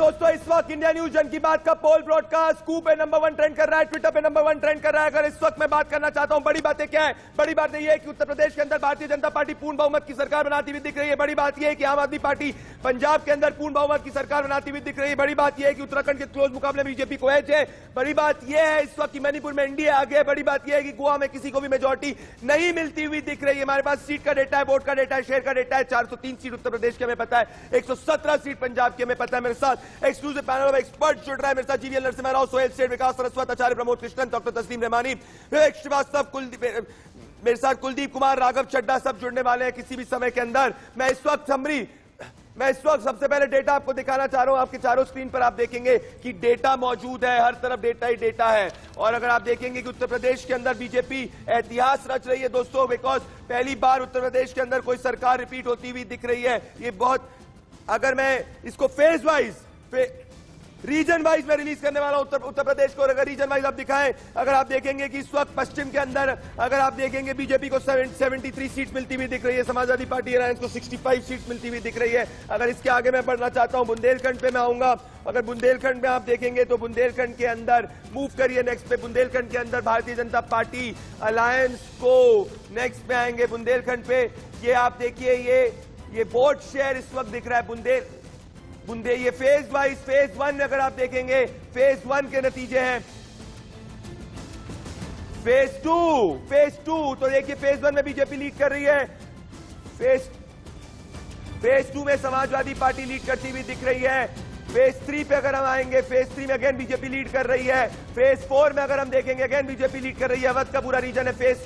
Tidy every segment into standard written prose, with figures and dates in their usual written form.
दोस्तों, इस वक्त इंडिया न्यूज जन की बात का पोल ब्रॉडकास्ट स्कूप पे नंबर 1 ट्रेंड कर रहा है, ट्विटर पे नंबर 1 ट्रेंड कर रहा है। अगर इस वक्त मैं बात करना चाहता हूं, बड़ी बातें क्या है? बड़ी बात यह है कि उत्तर प्रदेश के अंदर भारतीय जनता पार्टी पूर्ण बहुमत की सरकार बनाती हुई दिख रही है। बड़ी बात यह है कि आम आदमी पार्टी पंजाब के अंदर पूर्ण बहुमत की सरकार बनाती हुई दिख रही है। बड़ी बात यह है कि उत्तराखंड के क्लोज मुकाबले बीजेपी को एज है। बड़ी बात यह है इस वक्त मणिपुर में एनडीए आगे है। बड़ी बात यह है कि गोवा में किसी को भी मेजोरिटी नहीं मिलती हुई दिख रही है। हमारे पास सीट का डेटा है, वोट का डेटा है, शेयर का डेटा है। 403 सीट उत्तर प्रदेश के हमें पता है, 117 सीट पंजाब के हमें पता है। मेरे साथ एक्सक्लूसिव पैनल ऑफ एक्सपर्ट जुड़ रहा है। मेरे साथ जीवीएल नरसिम्हा राव, सोहेल सेठ, विकास सरस्वत, आचार्य प्रमोद कृष्णन, डॉक्टर तस्लीम रहमानी, विवेक श्रीवास्तव, कुलदीप, मेरे साथ कुलदीप कुमार, राघव चड्ढा, सब जुड़ने वाले हैं किसी भी समय के अंदर। मैं इस वक्त सबसे पहले डेटा आपको दिखाना चाह रहा हूं। आपके चारों स्क्रीन पर आप देखेंगे कि डेटा मौजूद है, हर तरफ डेटा ही डेटा है। और अगर आप देखेंगे कि उत्तर प्रदेश के अंदर बीजेपी इतिहास रच रही है दोस्तों, बिकॉज पहली बार उत्तर प्रदेश के अंदर कोई सरकार रिपीट होती हुई दिख रही है। ये बहुत, अगर मैं इसको फेज वाइज रीजन वाइज में रिलीज करने वाला उत्तर प्रदेश को, और अगर रीजन वाइज आप दिखाएं, अगर आप देखेंगे कि इस वक्त पश्चिम के अंदर अगर आप देखेंगे बीजेपी को 73 सीट मिलती हुई दिख रही है, समाजवादी पार्टी अलायंस को 65 सीट मिलती हुई दिख रही है। अगर इसके आगे मैं बढ़ना चाहता हूं, बुंदेलखंड पे मैं आऊंगा। अगर बुंदेलखंड में आप देखेंगे तो बुंदेलखंड के अंदर मूव करिए नेक्स्ट पे, बुंदेलखंड के अंदर भारतीय जनता पार्टी अलायंस को नेक्स्ट पे आएंगे बुंदेलखंड पे। ये आप देखिए, ये वोट शेयर इस वक्त दिख रहा है ये फेज वाइज, फेज 1 में अगर आप देखेंगे, फेज 1 के नतीजे हैं। फेज 2 तो देखिए, फेज 1 में बीजेपी लीड कर रही है, फेज 2 में समाजवादी पार्टी लीड करती हुई दिख रही है। फेज 3 पे अगर हम आएंगे, फेज 3 में अगेन बीजेपी लीड कर रही है। फेज 4 में अगर हम देखेंगे, अगेन बीजेपी लीड कर रही है। अवध का पूरा रीजन है। फेज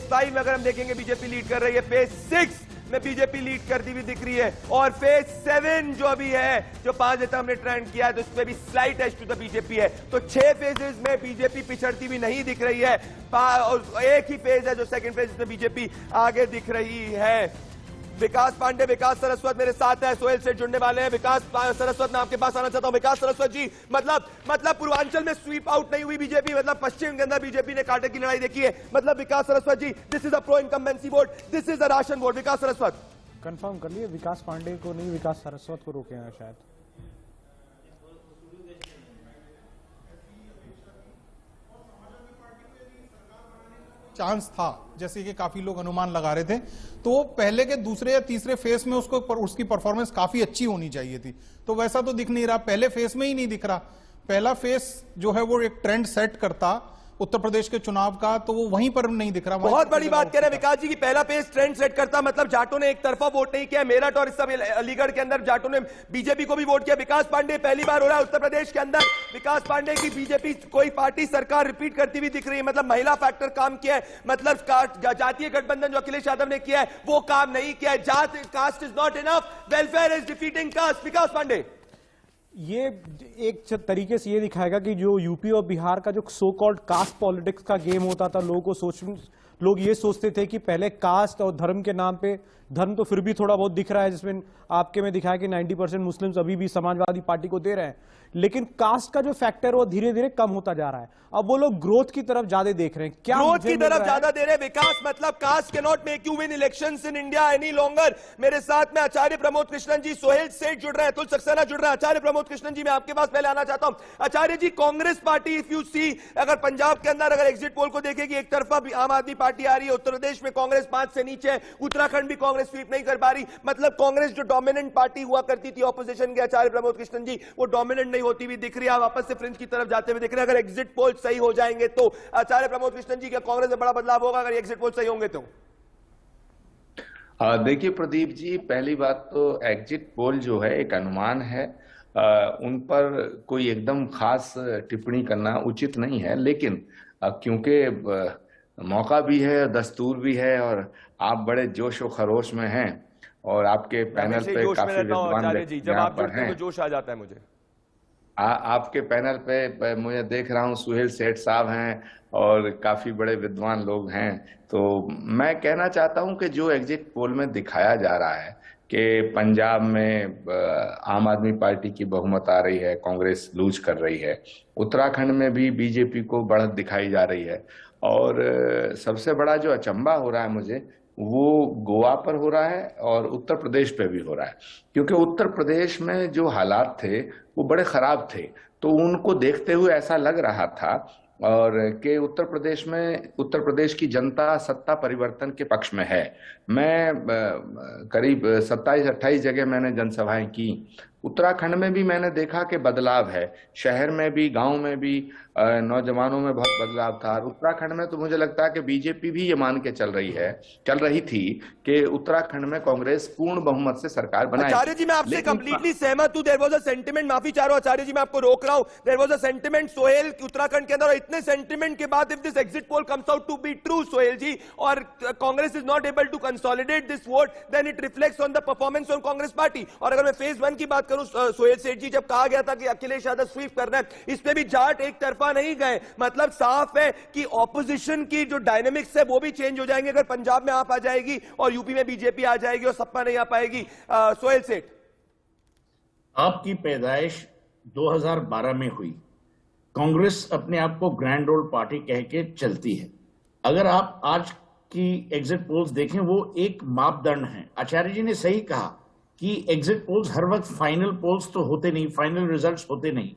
5 में अगर हम देखेंगे, बीजेपी लीड कर रही है। फेज 6 में बीजेपी लीड करती हुई दिख रही है। और फेज 7 जो अभी है, जो 5 देता हमने ट्रेंड किया है, तो उसमें भी slight edge to the BJP है। तो 6 फेजेस में बीजेपी पिछड़ती हुई नहीं दिख रही है। और एक ही फेज है जो सेकंड फेज, जिसमें बीजेपी आगे दिख रही है। विकास पांडे, विकास सरस्वत मेरे साथ है, सोहेल से जुड़ने वाले हैं। विकास सरस्वत, मैं आपके पास आना चाहता हूं। विकास सरस्वत जी, मतलब पूर्वांचल में स्वीप आउट नहीं हुई बीजेपी, मतलब पश्चिम के अंदर बीजेपी ने कांटे की लड़ाई देखी है। मतलब Vikas Saraswat ji, this is a pro incumbency vote, this is a ration vote. Vikas Saraswat confirm कर लिए, विकास पांडे को नहीं, विकास सरस्वत को रोके हैं शायद। चांस था, जैसे कि काफी लोग अनुमान लगा रहे थे, तो पहले के दूसरे या तीसरे फेस में उसकी परफॉर्मेंस काफी अच्छी होनी चाहिए थी। तो वैसा तो दिख नहीं रहा, पहले फेस में ही नहीं दिख रहा। पहला फेस जो है वो एक ट्रेंड सेट करता उत्तर प्रदेश के चुनाव का, तो वो वहीं पर नहीं दिख रहा। बहुत बड़ी बात कह रहे हैं विकास जी की पहला पेज ट्रेंड सेट करता, मतलब जाटों ने एक तरफा वोट नहीं किया। मेरठ और इस सब अलीगढ़ के अंदर जाटों ने बीजेपी को भी वोट किया। विकास पांडे पहली बार हो रहा है उत्तर प्रदेश के अंदर, विकास पांडे की बीजेपी कोई पार्टी सरकार रिपीट करती हुई दिख रही है। मतलब महिला फैक्टर काम किया है, मतलब जातीय गठबंधन जो अखिलेश यादव ने किया है वो काम नहीं किया है। Caste is not enough, welfare is defeating caste. Vikas Pandey, ये एक तरीके से ये दिखाएगा कि जो यूपी और बिहार का जो सो कॉल्ड कास्ट पॉलिटिक्स का गेम होता था, लोग ये सोचते थे कि पहले कास्ट और धर्म के नाम पे, धर्म तो फिर भी थोड़ा बहुत दिख रहा है, जिसमें आपके में दिखाया कि 90% मुस्लिम्स अभी भी समाजवादी पार्टी को दे रहे हैं, लेकिन कास्ट का जो फैक्टर वो धीरे धीरे कम होता जा रहा है। अब वो लोग ग्रोथ की तरफ ज्यादा देख रहे हैं। क्या ग्रोथ की तरफ ज्यादा दे रहे हैं विकास? मतलब caste can not make you win elections in India any longer. मेरे साथ में आचार्य प्रमोद कृष्णन जी, सोहेल सेठ जुड़ रहे हैं, अतुल सक्सेना जुड़ रहा है। आचार्य प्रमोद कृष्णन जी, मैं आपके पास पहले आना चाहता हूं। आचार्य जी, Congress party if you see, अगर पंजाब के अंदर अगर एग्जिट पोल को देखेगी, एक तरफा आम आदमी पार्टी आ रही है, उत्तर प्रदेश में कांग्रेस 5 से नीचे है, उत्तराखंड भी कांग्रेस स्वीप नहीं कर पा रही। मतलब कांग्रेस जो डोमिनेंट पार्टी हुआ करती थी ऑपोजिशन के, आचार्य प्रमोद कृष्णन जी, वो डोमिनेंट नहीं होती हुई दिख रही है, वापस से फ्रिंज की तरफ जाते हुए दिख रहे हैं। अगर एग्जिट पोल सही हो जाएंगे तो आचार्य प्रमोद कृष्णन जी, क्या कांग्रेस में बड़ा बदलाव होगा अगर एग्जिट पोल सही होंगे तो? देखिए प्रदीप जी, पहली बात तो एग्जिट पोल जो है एक अनुमान है, उन पर कोई एकदम खास टिप्पणी करना उचित नहीं है। लेकिन क्योंकि मौका भी है, दस्तूर भी है, और आप बड़े जोश और खरोश में हैं, और आपके पैनल पे काफी विद्वान व्यक्ति जब आप जुड़ते हैं तो जोश आ जाता है मुझे। आपके पैनल पे मुझे देख रहा हूँ सोहेल सेठ साहब हैं और काफी बड़े विद्वान लोग हैं। तो मैं कहना चाहता हूँ कि जो एग्जिट पोल में दिखाया जा रहा है कि पंजाब में आम आदमी पार्टी की बहुमत आ रही है, कांग्रेस लूज कर रही है, उत्तराखंड में भी बीजेपी को बढ़त दिखाई जा रही है, और सबसे बड़ा जो अचंभा हो रहा है मुझे वो गोवा पर हो रहा है और उत्तर प्रदेश पे भी हो रहा है, क्योंकि उत्तर प्रदेश में जो हालात थे वो बड़े खराब थे। तो उनको देखते हुए ऐसा लग रहा था और कि उत्तर प्रदेश की जनता सत्ता परिवर्तन के पक्ष में है। मैं करीब 27-28 जगह मैंने जनसभाएं की। उत्तराखंड में भी मैंने देखा कि बदलाव है, शहर में भी गांव में भी नौजवानों में बहुत बदलाव था। और उत्तराखंड में तो मुझे लगता है कि बीजेपी भी ये मान के चल रही थी कि उत्तराखंड में कांग्रेस पूर्ण बहुमत से सरकार बनाएगी। आचार्य जी मैं आपसे कंप्लीटली सहमत हूं। देयर वाज अ सेंटिमेंट, माफी चाह रहा हूं आचार्य जी मैं आपको रोक रहा हूं, there was a sentiment Sohail Uttarakhand के अंदर, और इतने सेंटिमेंट के बाद if this exit poll comes out to be true Sohail ji, और Congress is not able to consolidate this vote, then it reflects on the performance on Congress party. और अगर मैं फेज 1 की बात करूं सोहेल सेठ जी, जब कहा गया था कि अखिलेश यादव स्वीप करना है, इसमें भी जाट एक तरफा नहीं गए। मतलब साफ है कि ऑपोजिशन की जो डायनेमिक्स है वो भी चेंज हो जाएंगे अगर पंजाब में आप आ जाएगी और यूपी में बीजेपी आ जाएगी और सपा नहीं आ पाएगी। सोहेल सेठ, आपकी पैदाइश 2012 में हुई, कांग्रेस अपने आप को ग्रैंड ओल्ड पार्टी कह के चलती है। अगर आप आज की एग्जिट पोल्स देखें वो एक मापदंड है। आचार्य जी ने सही कहा कि एग्जिट पोल्स हर वक्त फाइनल पोल्स तो होते नहीं, फाइनल रिजल्ट्स होते नहीं,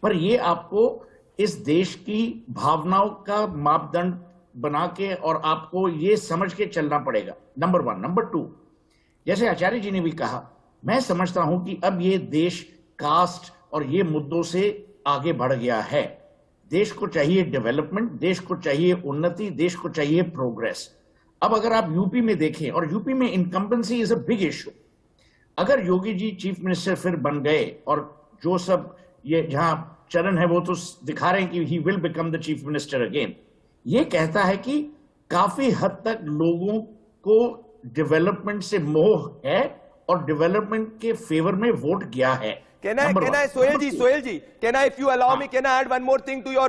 पर ये आपको इस देश की भावनाओं का मापदंड बना के और आपको ये समझ के चलना पड़ेगा, नंबर 1। नंबर 2, जैसे आचार्य जी ने भी कहा, मैं समझता हूं कि अब ये देश कास्ट और ये मुद्दों से आगे बढ़ गया है। देश को चाहिए डेवलपमेंट, देश को चाहिए उन्नति, देश को चाहिए प्रोग्रेस। अब अगर आप यूपी में देखें, और यूपी में incumbency is a big issue, अगर योगी जी चीफ मिनिस्टर फिर बन गए और जो सब ये जहां चरण है वो तो दिखा रहे हैं कि he will become the chief minister again, ये कहता है कि काफी हद तक लोगों को डेवलपमेंट से मोह है और डेवलपमेंट के फेवर में वोट गया है। Can I, Sohail ji, can I, if you allow me, can I add one more thing to your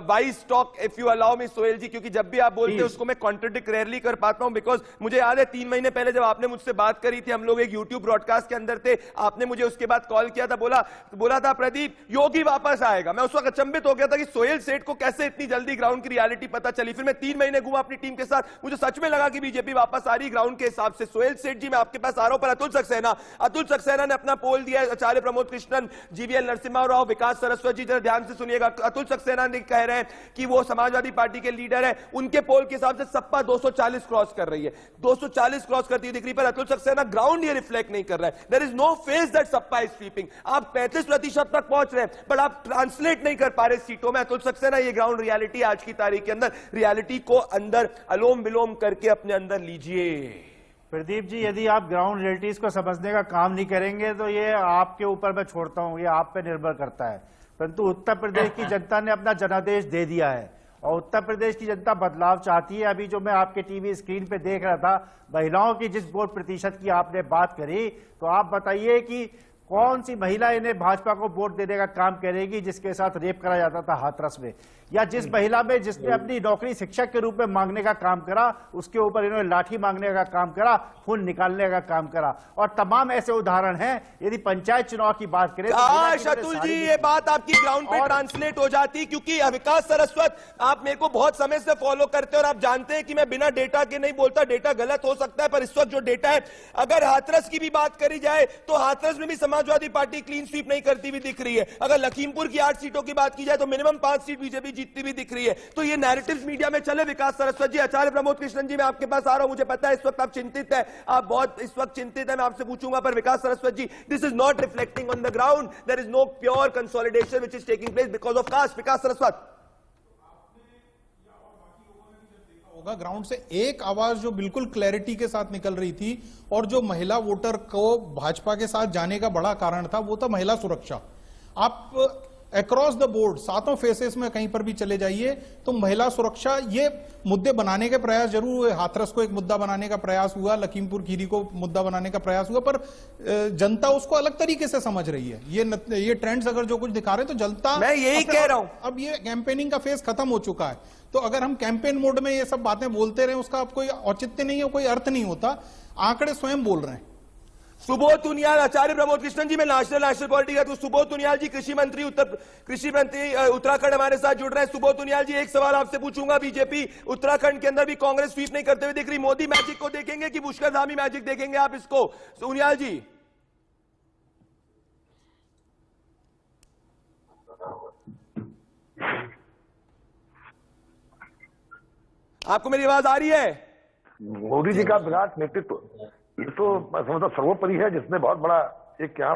wise talk, if you allow me, Sohail ji, क्योंकि जब भी आप बोलते हैं उसको मैं contradict rarely कर पाता हूं, because मुझे याद है 3 महीने पहले जब आपने मुझसे बात करी थी, हम लोग एक YouTube ब्रॉडकास्ट के अंदर थे, आपने मुझे उसके बाद कॉल किया था, बोला था प्रदीप योगी वापस आएगा। मैं उस वक्त अचंभित हो गया था कि सोहेल सेठ को कैसे इतनी जल्दी ग्राउंड की रियलिटी पता चली। फिर मैं 3 महीने घूमा अपनी टीम के साथ, मुझे सच में लगा कि बीजेपी वापस आ रही ग्राउंड के हिसाब से। सोहेल सेठ जी मैं आपके पास आ रहा हूं, पर अतुल सक्सेना ने अपना पोल दिया, आचार्य प्रमोद कृष्णन, जीवीएल नरसिम्हा राव, विकास सरस्वती जी, जरा ध्यान से सुनिएगा। अतुल सक्सेना ने कह रहे हैं कि वो समाजवादी पार्टी के लीडर है, उनके पोल के हिसाब से सपा 240 क्रॉस कर रही है, 240 क्रॉस करती हुई दिख रही, पर अतुल सक्सेना ग्राउंड ये रिफ्लेक्ट नहीं कर रहा है। There is no face that Sapa is sweeping. आप 35% तक पहुंच रहे हैं, बट आप ट्रांसलेट नहीं कर पा रहे सीटों में। अतुल सक्सेना, ये ग्राउंड रियलिटी आज की तारीख के अंदर, रियलिटी को अंदर अलोम विलोम करके अपने अंदर लीजिए। प्रदीप जी, यदि आप ग्राउंड रियलिटीज को समझने का काम नहीं करेंगे तो ये आपके ऊपर मैं छोड़ता हूं, ये आप पे निर्भर करता है। परंतु उत्तर प्रदेश की जनता ने अपना जनादेश दे दिया है और उत्तर प्रदेश की जनता बदलाव चाहती है। अभी जो मैं आपके टीवी स्क्रीन पे देख रहा था, महिलाओं की जिस वोट प्रतिशत की आपने बात करी, तो आप बताइए कि कौन सी महिला इन्हें भाजपा को वोट देने का काम करेगी जिसके साथ रेप करा जाता था हाथरस में, या जिस महिला में जिसने अपनी नौकरी शिक्षक के रूप में मांगने का काम करा, उसके ऊपर इन्होंने लाठी मांगने का काम करा, खून निकालने का काम करा, और तमाम ऐसे उदाहरण हैं। यदि पंचायत चुनाव की बात करें तो अतुल जी, ये बात आपकी ग्राउंड पे ट्रांसलेट हो जाती, क्योंकि विकास सरस्वत आप मेरे को बहुत समय से फॉलो करते हैं और आप जानते हैं कि मैं बिना डेटा के नहीं बोलता, डेटा गलत हो सकता है, पर इस वक्त जो डेटा है, अगर हाथरस की भी बात करी जाए तो हाथरस में भी समाजवादी पार्टी क्लीन स्वीप नहीं करती हुई दिख रही है। अगर लखीमपुर की 8 सीटों की बात की जाए तो मिनिमम 5 सीट बीजेपी जीतती हुई दिख रही है। तो ये नैरेटिव्स मीडिया में चले। विकास सरस्वत जी, आचार्य प्रमोद कृष्णन जी, मैं आपके पास आ रहा हूं, मुझे पता है इस वक्त आप चिंतित है, आप बहुत इस वक्त चिंतित है, मैं आपसे पूछूंगा, पर Vikas Saraswat ji, this is not reflecting on the ground, there is no pure consolidation which is taking place because of caste. Vikas Saraswat, ground से एक आवाज जो बिल्कुल क्लैरिटी के साथ निकल रही थी और जो महिला वोटर को भाजपा के साथ जाने का बड़ा कारण था, वो था महिला सुरक्षा। आप अक्रॉस द बोर्ड 7 फेसेस में कहीं पर भी चले जाइए तो महिला सुरक्षा, ये मुद्दे बनाने के प्रयास जरूर हुए। हाथरस को एक मुद्दा बनाने का प्रयास हुआ, लखीमपुर खीरी को मुद्दा बनाने का प्रयास हुआ, पर जनता उसको अलग तरीके से समझ रही है। ये ट्रेंड्स अगर जो कुछ दिखा रहे हैं तो जनता, मैं यही कह रहा हूं, अब ये कैंपेनिंग का फेज खत्म हो चुका है, तो अगर हम कैंपेन मोड में ये सब बातें बोलते रहे, उसका अब कोई औचित्य नहीं है, कोई अर्थ नहीं होता। आंकड़े स्वयं बोल रहे हैं। सुबोध उनियाल, आचार्य प्रमोद कृष्णन जी, मैं नेशनल पॉलिटी का तो सुबोध उनियाल जी कृषि मंत्री उत्तराखंड हमारे साथ जुड़ रहे हैं। सुबोध उनियाल जी, एक सवाल आपसे पूछूंगा, बीजेपी उत्तराखंड के अंदर भी कांग्रेस स्वीप नहीं करते हुए दिख रही, मोदी मैजिक को देखेंगे कि पुष्कर धामी मैजिक देखेंगे आप इसको? उनियाल जी, आपको मेरी आवाज आ रही है? मोदी जी का विराट नेतृत्व ये तो मैं समझता सर्वोपरि है, जिसने बहुत बड़ा एक क्या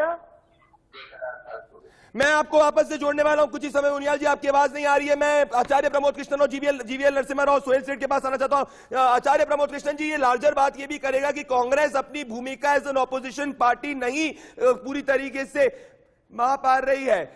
मैं आपको वापस से जोड़ने वाला हूं कुछ ही समय। उनियाल जी, आपकी आवाज नहीं आ रही है। मैं आचार्य प्रमोद कृष्णन और जीवीएल नरसिम्हा राव, सोहेल सेठ के पास आना चाहता हूं। आचार्य प्रमोद कृष्णन जी, ये लार्जर बात ये भी करेगा कि कांग्रेस अपनी भूमिका एज एन ऑपोजिशन पार्टी नहीं पूरी तरीके से मां पार रही है।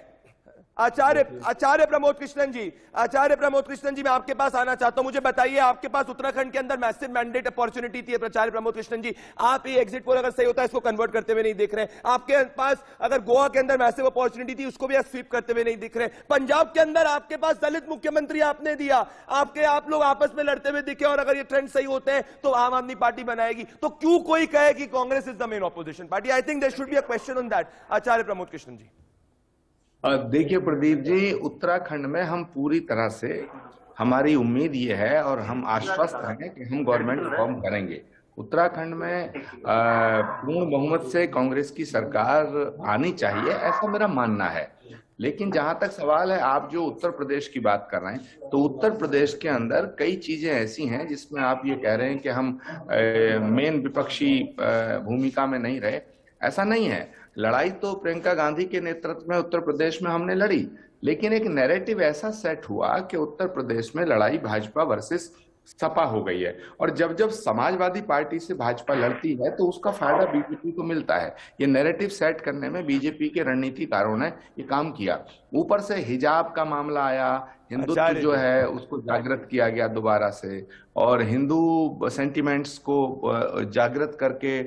आचार्य प्रमोद कृष्णन जी, मैं आपके पास आना चाहता हूं। मुझे बताइए, आपके पास उत्तराखंड के अंदर मैसिव मैंडेट अपॉर्चुनिटी थी। आचार्य प्रमोद कृष्णन जी, आप ये एग्जिट पोल अगर सही होता है इसको कन्वर्ट करते हुए नहीं दिख रहे। आपके पास अगर गोवा के अंदर मैसिव अपॉर्चुनिटी थी, उसको भी आप स्वीप करते हुए नहीं दिख रहे। पंजाब के अंदर आपके पास दलित मुख्यमंत्री आपने दिया, आप लोग आपस में लड़ते हुए दिखे, और अगर ये ट्रेंड सही होते हैं तो आम आदमी पार्टी बनाएगी। तो क्यों कोई कहे कि Congress is the main opposition party? I think there should be a question on that. Acharya Pramod Krishnan ji, देखिए प्रदीप जी, उत्तराखंड में हम पूरी तरह से, हमारी उम्मीद ये है और हम आश्वस्त हैं कि हम गवर्नमेंट फॉर्म करेंगे। उत्तराखंड में पूर्ण बहुमत से कांग्रेस की सरकार आनी चाहिए, ऐसा मेरा मानना है। लेकिन जहां तक सवाल है, आप जो उत्तर प्रदेश की बात कर रहे हैं, तो उत्तर प्रदेश के अंदर कई चीजें ऐसी हैं जिसमें आप ये कह रहे हैं कि हम मेन विपक्षी भूमिका में नहीं रहे। ऐसा नहीं है। लड़ाई तो प्रियंका गांधी के नेतृत्व में उत्तर प्रदेश में हमने लड़ी, लेकिन एक नैरेटिव ऐसा सेट हुआ कि उत्तर प्रदेश में लड़ाई भाजपा वर्सेस सपा हो गई है। और जब जब समाजवादी पार्टी से भाजपा लड़ती है तो उसका फायदा बीजेपी को मिलता है। ये नैरेटिव सेट करने में बीजेपी के रणनीतिकारों ने ये काम किया। ऊपर से हिजाब का मामला आया, हिंदुत्व जो है उसको जागृत किया गया दोबारा से, और हिंदू सेंटिमेंट्स को जागृत करके,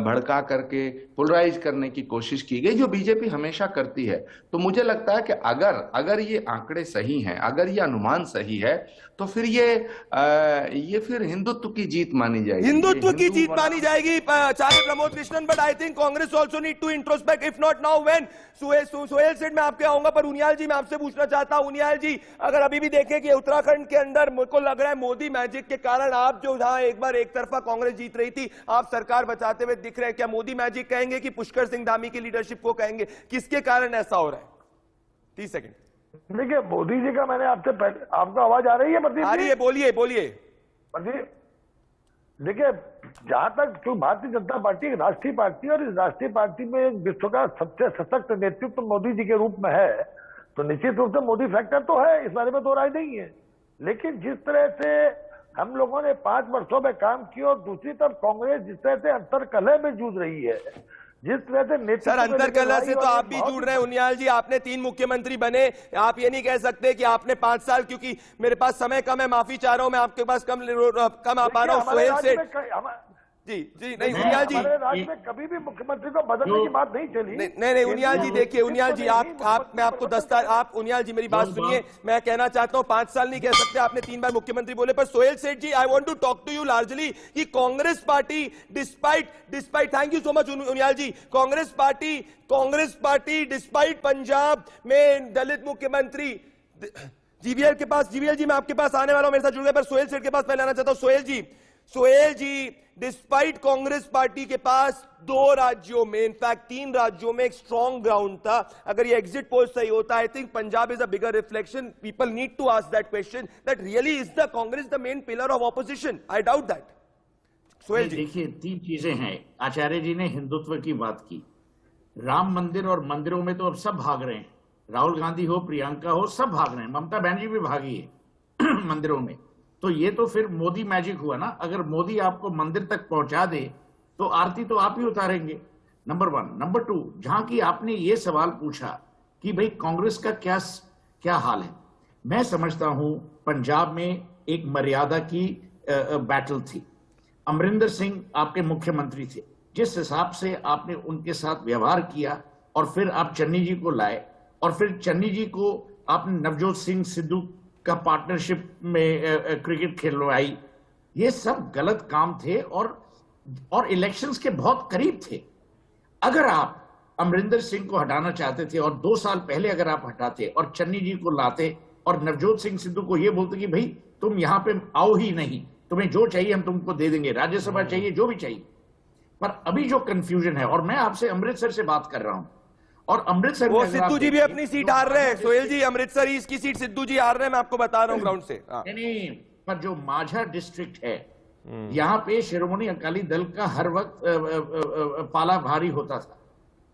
भड़का करके पोलराइज करने की कोशिश की गई, जो बीजेपी हमेशा करती है। तो मुझे लगता है कि अगर ये आंकड़े सही हैं, अगर ये अनुमान सही है, तो फिर ये फिर हिंदुत्व की जीत मानी जाएगी। हिंदुत्व की जीत मानी जाएगी, Acharya Pramod Krishnan. But I think Congress also need to introspect, if not now when. Sohail Seth, मैं आपके आऊंगा, पर उनियाल जी, मैं आपसे पूछना चाहता हूं, उनियाल जी, अगर अभी भी देखें कि उत्तराखंड के अंदर मुझे को लग रहा है मोदी मैजिक के कारण आप जो जहां एक बार एक तरफा कांग्रेस जीत रही थी, आप सरकार बचाते हुए दिख रहे हैं। क्या मोदी मैजिक कहेंगे कि पुष्कर सिंह धामी की लीडरशिप को कहेंगे? किसके कारण ऐसा हो रहा है? 30 सेकंड। देखिए, मोदी जी का मैंने आपसे पहले, आपको आवाज आ रही है प्रदीप जी? आ रही है, बोलिए। प्रदीप, देखिए, जहां तक जो भारतीय जनता पार्टी एक राष्ट्रीय पार्टी, और इस राष्ट्रीय पार्टी में विश्व का सबसे सशक्त नेतृत्व मोदी जी के रूप में है, तो निश्चित रूप से मोदी फैक्टर तो है, इस बारे में तो राय नहीं है। लेकिन जिस तरह से हम लोगों ने 5 वर्षों में काम किया, और दूसरी तरफ कांग्रेस जिस तरह से अंतरकलह में जूझ रही है, जिस तरह से सर, अंतरकलह से तो आप भी जुड़ रहे हैं। उनियाल जी, आपने 3 मुख्यमंत्री बने, आप ये नहीं कह सकते कि आपने 5 साल, क्योंकि मेरे पास समय कम है, माफी चाह रहा हूं, मैं आपके पास कम आ पा रहा हूं। सोहेल सेठ जी, नहीं उनियाल जी, राज्य में कभी भी मुख्यमंत्री को बदलने की बात नहीं चली। नहीं उनियाल जी, देखिए उनियाल जी, मैं आपको आप उनियाल जी मेरी बात सुनिए। मैं कहना चाहता हूं 5 साल नहीं कह सकते, आपने 3 बार मुख्यमंत्री बोले। पर Sohail Seth ji, I want to talk to you largely कि Congress party despite thank you so much Uniyal ji, Congress party despite Punjab में दलित मुख्यमंत्री, जीवीएल जी, मैं आपके पास आने वाला हूं, मेरे साथ जुड़ गए। पर सोहेल सेठ के पास पहले आना चाहता हूं। सोहेल जी, डिस्पाइट कांग्रेस पार्टी के पास 2 राज्यों में, इनफैक्ट 3 राज्यों में एक स्ट्रॉन्ग ग्राउंड था। अगर ये एग्जिट पोल सही होता, I think Punjab is a bigger reflection. People need to ask that question, that really is the Congress the main pillar of opposition? I doubt that. Sohail ji, देखिए, 3 चीजें हैं। आचार्य जी ने हिंदुत्व की बात की, राम मंदिर और मंदिरों में तो अब सब भाग रहे हैं, राहुल गांधी हो, प्रियंका हो, सब भाग रहे हैं, ममता बनर्जी भी भागी है मंदिरों में। तो ये तो फिर मोदी मैजिक हुआ ना। अगर मोदी आपको मंदिर तक पहुंचा दे तो आरती तो आप ही उतारेंगे, नंबर 1। नंबर 2, जहां की आपने ये सवाल पूछा कि भाई कांग्रेस का क्या हाल है, मैं समझता हूं पंजाब में एक मर्यादा की बैटल थी। अमरिंदर सिंह आपके मुख्यमंत्री थे, जिस हिसाब से आपने उनके साथ व्यवहार किया, और फिर आप चन्नी जी को लाए, और फिर चन्नी जी को आपने नवजोत सिंह सिद्धू का पार्टनरशिप में क्रिकेट खेलवाई, ये सब गलत काम थे, और इलेक्शंस के बहुत करीब थे। अगर आप अमरिंदर सिंह को हटाना चाहते थे और 2 साल पहले अगर आप हटाते और चन्नी जी को लाते और नवजोत सिंह सिद्धू को यह बोलते कि भाई तुम यहां पे आओ ही नहीं, तुम्हें जो चाहिए हम तुमको दे देंगे, राज्यसभा चाहिए, जो भी चाहिए। पर अभी जो कंफ्यूजन है, और मैं आपसे अमृतसर से बात कर रहा हूं, और अमृतसर वो में अगर आप सिद्धू जी भी देखिए, अपनी सीट हार रहे हैं सोहेल जी, अमृतसर ईस्ट की सीट सिद्धू जी हार रहे हैं, मैं आपको बता रहा हूं ग्राउंड से। हाँ। नहीं, पर जो माझा डिस्ट्रिक्ट है, यहां पे शिरोमणि अकाली दल का हर वक्त पाला भारी होता था।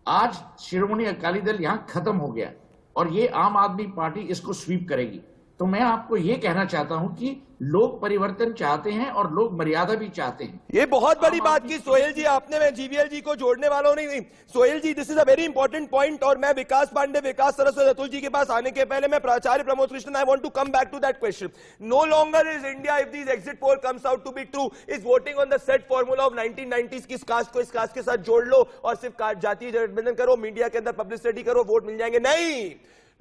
आज शिरोमणि अकाली दल यहां खत्म हो गया और ये आम आदमी पार्टी इसको स्वीप करेगी। तो मैं आपको ये कहना चाहता हूं कि लोग परिवर्तन चाहते हैं और लोग मर्यादा भी चाहते हैं। ये बहुत बड़ी बात की सोहेल जी आपने, मैं जीवीएल जी को जोड़ने वाला हूं। नहीं Sohail ji, this is a very important point. और मैं विकास पांडे, विकास सरस्वती अतुल जी के पास आने के पहले मैं प्राचार्य Pramod Krishnan, I want to come back to that question. No longer is India, if this exit poll comes out to be true, is voting on the set formula of 1990s की इस कास्ट को इस कास्ट के साथ जोड़ लो और सिर्फ जातीय गठबंधन करो, मीडिया के अंदर पब्लिसिटी करो, वोट मिल जाएंगे। नहीं,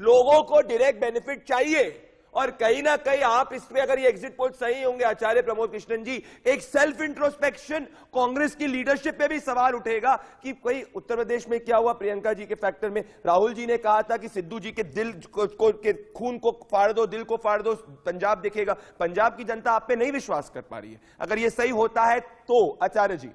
लोगों को डायरेक्ट बेनिफिट चाहिए। और कहीं ना कहीं आप इसमें, अगर ये एग्जिट पोल सही होंगे आचार्य प्रमोद कृष्णन जी, एक सेल्फ इंट्रोस्पेक्शन कांग्रेस की लीडरशिप पे भी सवाल उठेगा कि कोई उत्तर प्रदेश में क्या हुआ प्रियंका जी के फैक्टर में। राहुल जी ने कहा था कि सिद्धू जी के दिल के खून को फाड़ दो, दिल को फाड़ दो, पंजाब दिखेगा। पंजाब की जनता आप पे नहीं विश्वास कर पा रही है। अगर ये सही होता है तो आचार्य जी।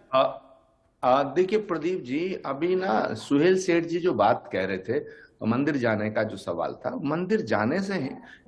देखिए प्रदीप जी, अभी ना सुहेल सेठ जी जो बात कह रहे थे, मंदिर जाने का जो सवाल था, मंदिर जाने से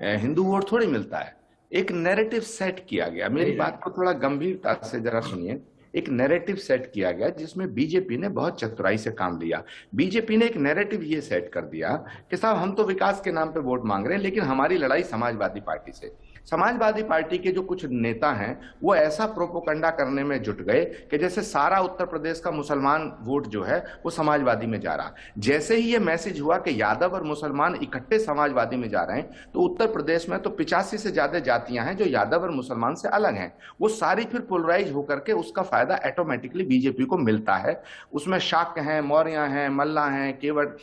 हिंदू वोट थोड़ी मिलता है। एक नैरेटिव सेट किया गया, मेरी बात को थोड़ा गंभीरता से जरा सुनिए। एक नैरेटिव सेट किया गया जिसमें बीजेपी ने बहुत चतुराई से काम लिया। बीजेपी ने एक नैरेटिव ये सेट कर दिया कि साहब हम तो विकास के नाम पे वोट मांग रहे हैं, लेकिन हमारी लड़ाई समाजवादी पार्टी से। समाजवादी पार्टी के जो कुछ नेता हैं वो ऐसा प्रोपोगंडा करने में जुट गए कि जैसे सारा उत्तर प्रदेश का मुसलमान वोट जो है वो समाजवादी में जा रहा। जैसे ही ये मैसेज हुआ कि यादव और मुसलमान इकट्ठे समाजवादी में जा रहे हैं, तो उत्तर प्रदेश में तो 85 से ज्यादा जातियां हैं जो यादव और मुसलमान से अलग हैं। वो सारी फिर पोलराइज होकर के उसका फायदा ऑटोमेटिकली बीजेपी को मिलता है। उसमें शाक्य हैं, मौर्य हैं, मल्ला हैं, केवट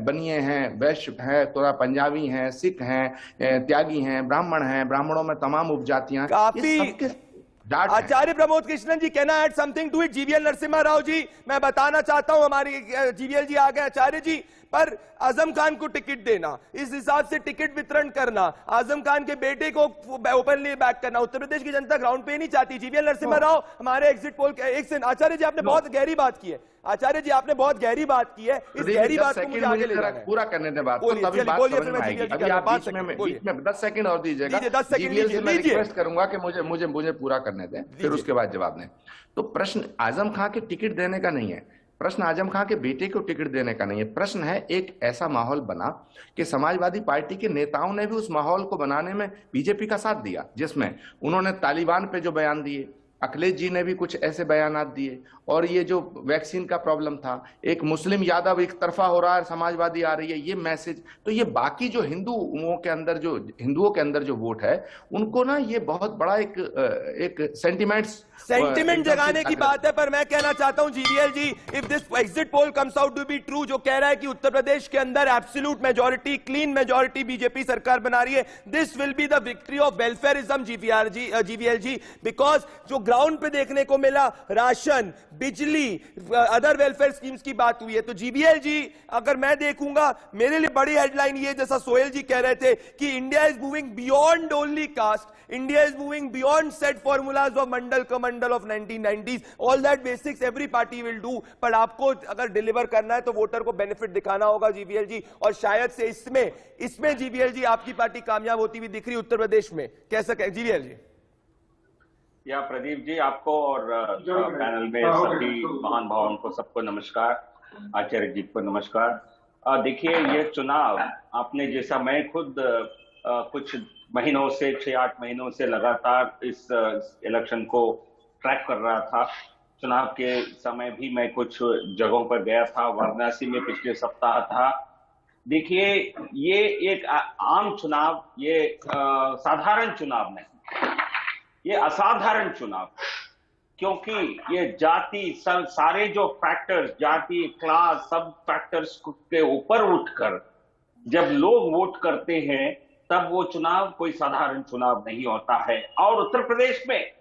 बनिए हैं, वैश्य हैं, थोड़ा पंजाबी हैं, सिख हैं, त्यागी हैं, ब्राह्मण हैं, ब्राह्मणों में तमाम उपजातियां, काफी। Acharya Pramod Krishnan ji, can I add something to it? GVL Narasimha Rao ji, मैं बताना चाहता हूं, हमारी जीवीएल जी आ गए आचार्य जी, पर आजम खान को टिकट देना, इस हिसाब से टिकट वितरण करना, आजम खान के बेटे को ओपनली बैक करना, उत्तर प्रदेश की जनता ग्राउंड पे नहीं चाहती। जीवीएल नरसिम्हा राव, हमारे एग्जिट पोल एक से, आचार्य जी आपने बहुत गहरी बात की है, आचार्य जी आपने बहुत गहरी बात की है, इस गहरी बात को मुझे आगे ले जाना है। पूरा करने दें बात को, तभी बात समझ में आएगी। अभी आप बीच में 10 सेकंड और दीजिएगा। 10 सेकंड जीवीएल मैं रिक्वेस्ट करूंगा कि मुझे पूरा करने दें, फिर उसके बाद जवाब दें। तो प्रश्न आजम खान के टिकट देने का नहीं है, प्रश्न आजम खान के बेटे को टिकट देने का नहीं है। प्रश्न है एक ऐसा माहौल बना कि समाजवादी पार्टी के नेताओं ने भी उस माहौल को बनाने में बीजेपी का साथ दिया, जिसमें उन्होंने तालिबान पे जो बयान दिए, अखिलेश जी ने भी कुछ ऐसे बयानात दिए, और ये जो वैक्सीन का प्रॉब्लम था, एक मुस्लिम यादव एक तरफा हो रहा है, समाजवादी आ रही है, ये मैसेज, तो ये बाकी जो हिंदुओं के अंदर जो वोट है उनको ना ये बहुत बड़ा एक सेंटिमेंट जगाने की बात है। पर मैं कहना चाहता हूं GVL ji, if this exit poll comes out to be true, जो कह रहा है कि उत्तर प्रदेश के अंदर absolute majority, clean majority BJP सरकार बना रही है, this will be the victory of welfarism GVL ji, because जो ग्राउंड पे देखने को मिला, राशन, बिजली, अदर वेलफेयर स्कीम्स की बात हुई है। तो जीवीएल जी, अगर मैं देखूंगा, मेरे लिए बड़ी हेडलाइन ये, जैसा सोहेल जी कह रहे थे कि India is moving beyond only caste, India is moving beyond set formulas of Mandal Kamandal of 1990s, all that basics every party will do, पर आपको अगर डिलीवर करना है तो वोटर को बेनिफिट दिखाना होगा जीवीएल जी, और शायद से इसमें जीवीएल जी आपकी पार्टी कामयाब होती हुई दिख रही उत्तर प्रदेश में, कैसा कहें जीवीएल जी? या प्रदीप जी, आपको और पैनल में सभी महान भावों को सबको नमस्कार, आचार्य जी को नमस्कार। देखिए, ये चुनाव आपने जैसा, मैं खुद कुछ महीनों से 6-8 महीनों से लगातार इस इलेक्शन को ट्रैक कर रहा था। चुनाव के समय भी मैं कुछ जगहों पर गया था, वाराणसी में पिछले सप्ताह था। देखिए, ये एक आम चुनाव, ये साधारण चुनाव नहीं, ये असाधारण चुनाव, क्योंकि ये जाति, सारे जो फैक्टर्स, जाति, क्लास, सब फैक्टर्स के ऊपर उठकर जब लोग वोट करते हैं, तब वो चुनाव कोई साधारण चुनाव नहीं होता है। और उत्तर प्रदेश में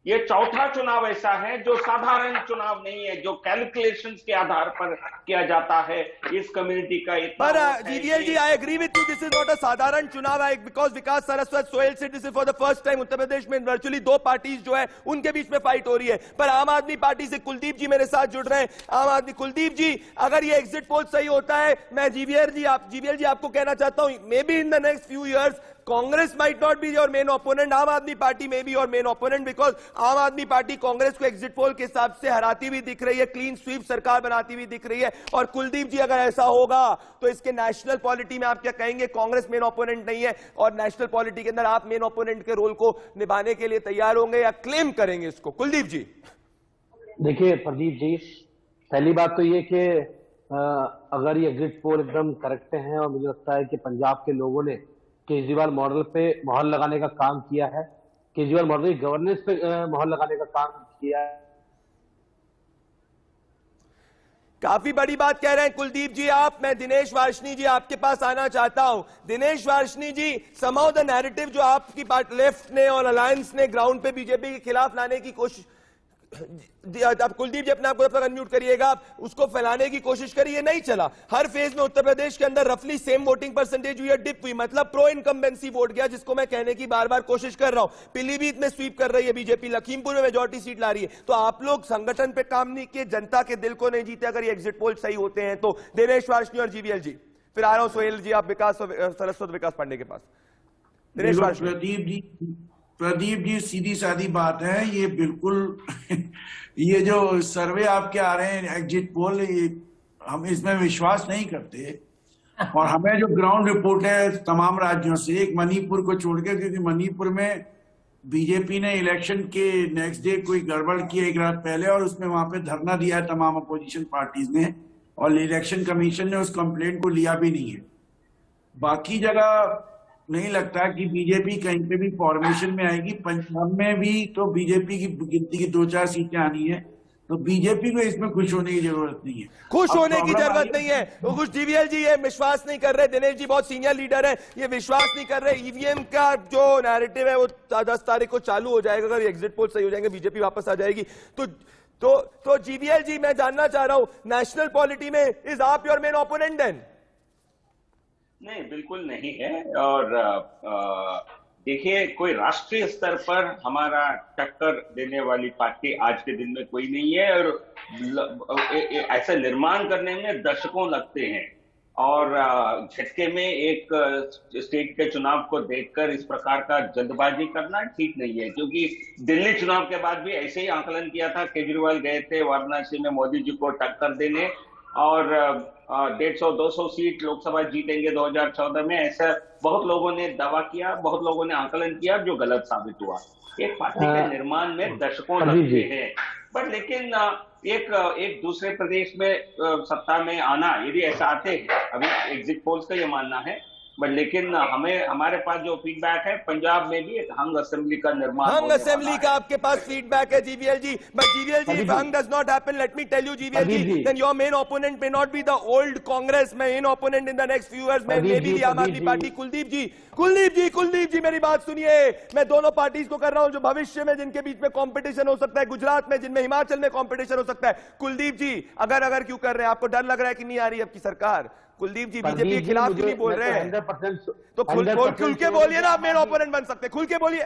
ये चौथा चुनाव ऐसा है जो साधारण चुनाव नहीं है, जो कैलकुलेशंस के आधार पर किया जाता है। इस कम्युनिटी का इतना पर वोट है GVL ji, I agree with you, this is not a साधारण चुनाव है, because Vikas Saraswat, Sohail Seth, this is for the first time Uttar Pradesh में वर्चुअली दो पार्टीज जो है उनके बीच में फाइट हो रही है। पर आम आदमी पार्टी से कुलदीप जी मेरे साथ जुड़ रहे हैं। आम आदमी, कुलदीप जी, अगर ये एग्जिट पोल सही होता है, मैं जीवीएल जी आपको कहना चाहता हूं, may be in the next few years Congress might not be your main opponent, आम आदमी पार्टी में be your main opponent, because आम आदमी पार्टी कांग्रेस को एग्जिट पोल के हिसाब से हराती हुई दिख रही है, क्लीन स्वीप सरकार बनाती हुई दिख रही है। और कुलदीप जी, अगर ऐसा होगा तो इसके नेशनल पॉलिटी में आप क्या कहेंगे? कांग्रेस मेन ओपोनेंट नहीं है और नेशनल पॉलिटी के अंदर आप मेन ओपोनेंट के रोल को निभाने के लिए तैयार होंगे या क्लेम करेंगे इसको? कुलदीप जी। देखिए प्रदीप जी, पहली बात तो ये कि अगर ये एग्जिट पोल एकदम करेक्ट हैं और मुझे लगता है कि पंजाब के लोगों ने केजरीवाल मॉडल पे मोहर लगाने का काम किया है, केजरीवाल मॉडल की गवर्नेंस पे मोहर लगाने का काम किया है। काफी बड़ी बात कह रहे हैं कुलदीप जी आप। मैं दिनेश वार्ष्णी जी आपके पास आना चाहता हूं। दिनेश वार्ष्णी जी, समहाउ द नैरेटिव जो आपकी पार्टी लेफ्ट ने और अलायंस ने ग्राउंड पे बीजेपी के खिलाफ लाने की कोशिश, आप कुलदीप जी अपने आप को जब तक अनम्यूट करिएगा, उसको फैलाने की कोशिश करिए, नहीं चला। हर फेज में उत्तर प्रदेश के अंदर रफली सेम वोटिंग परसेंटेज हुई है, डिप हुई, मतलब प्रो इनकम्बेंसी वोट गया, जिसको मैं कहने की बार बार कोशिश कर रहा हूं। पीलीभीत में स्वीप कर रही है बीजेपी, लखीमपुर में मेजॉरिटी सीट ला रही है। तो आप लोग संगठन पे काम नहीं किए, जनता के दिल को नहीं जीते अगर ये एग्जिट पोल सही होते हैं तो। दिनेश वार्ष्णी और जीवीएल जी, फिर आ रहा हूं सोहेल जी, आप विकास सरस्वत विकास पांडे के पास। दिनेश वार्ष्णी। प्रदीप जी, सीधी सादी बात है, ये बिल्कुल ये जो सर्वे आपके आ रहे हैं एग्जिट पोल, ये हम इसमें विश्वास नहीं करते। और हमें जो ग्राउंड रिपोर्ट है तमाम राज्यों से, एक मणिपुर को छोड़ के, क्योंकि मणिपुर में बीजेपी ने इलेक्शन के नेक्स्ट डे कोई गड़बड़ की एक रात पहले, और उसमें वहां पे धरना दिया है तमाम अपोजिशन पार्टीज ने, और इलेक्शन कमीशन ने उस कंप्लेंट को लिया भी नहीं है। बाकी जगह नहीं लगता कि बीजेपी कहीं पे भी फॉर्मेशन में आएगी। पंजाब में भी तो बीजेपी की गिनती की 2-4 सीटें आनी है, तो बीजेपी को इसमें खुश होने की जरूरत नहीं है। खुश होने की जरूरत नहीं है, वो कुछ जीवीएल जी ये विश्वास नहीं कर रहे। दिनेश जी बहुत सीनियर लीडर है, ये विश्वास नहीं कर रहे ईवीएम का जो नैरेटिव है वो 10 तारीख को चालू हो जाएगा। अगर एग्जिट पोल सही हो जाएंगे, बीजेपी वापस आ जाएगी। तो जीवीएल जी, मैं जानना चाह रहा हूं, नेशनल पॉलिटी में इज आप योर मेन ओपोनेंट देन? नहीं, बिल्कुल नहीं है। और देखिए, कोई राष्ट्रीय स्तर पर हमारा टक्कर देने वाली पार्टी आज के दिन में कोई नहीं है, और ऐसा निर्माण करने में दशकों लगते हैं। और झटके में एक स्टेट के चुनाव को देखकर इस प्रकार का जल्दबाजी करना ठीक नहीं है, क्योंकि दिल्ली चुनाव के बाद भी ऐसे ही आकलन किया था। केजरीवाल गए थे वाराणसी में मोदी जी को टक्कर देने, और 150-200 सीट लोकसभा जीतेंगे 2014 में, ऐसा बहुत लोगों ने दावा किया, बहुत लोगों ने आकलन किया, जो गलत साबित हुआ। एक पार्टी के निर्माण में दशकों लगते हैं, पर लेकिन एक दूसरे प्रदेश में सत्ता में आना, यदि ऐसा आते हैं, अभी एग्जिट पोल्स का ये मानना है, बट लेकिन हमारे पास जो फीडबैक है, पंजाब में भी एक हंग असेंबली का निर्माण, हंग असेंबली का आपके पास फीडबैक है GVL ji. But GVL ji, if hung does not happen, let me tell you GVL ji, then your main opponent may not be the old Congress, main opponent in the next few years may be the आम Aadmi party. Kuldeep जी मेरी बात सुनिए, मैं दोनों parties को कर रहा हूं जो भविष्य में जिनके बीच में कंपटीशन हो सकता है, गुजरात में, जिनमें हिमाचल में कंपटीशन हो सकता है। कुलदीप जी, अगर क्यों कर रहे हैं? आपको डर लग रहा है कि नहीं आ रही आपकी सरकार? कुलदीप जी बीजेपी के खिलाफ क्यों नहीं बोल रहे हैं? 100% तो खुल के बोलिए ना, आप मेन ओपोनेंट बन सकते हैं, खुल के बोलिए।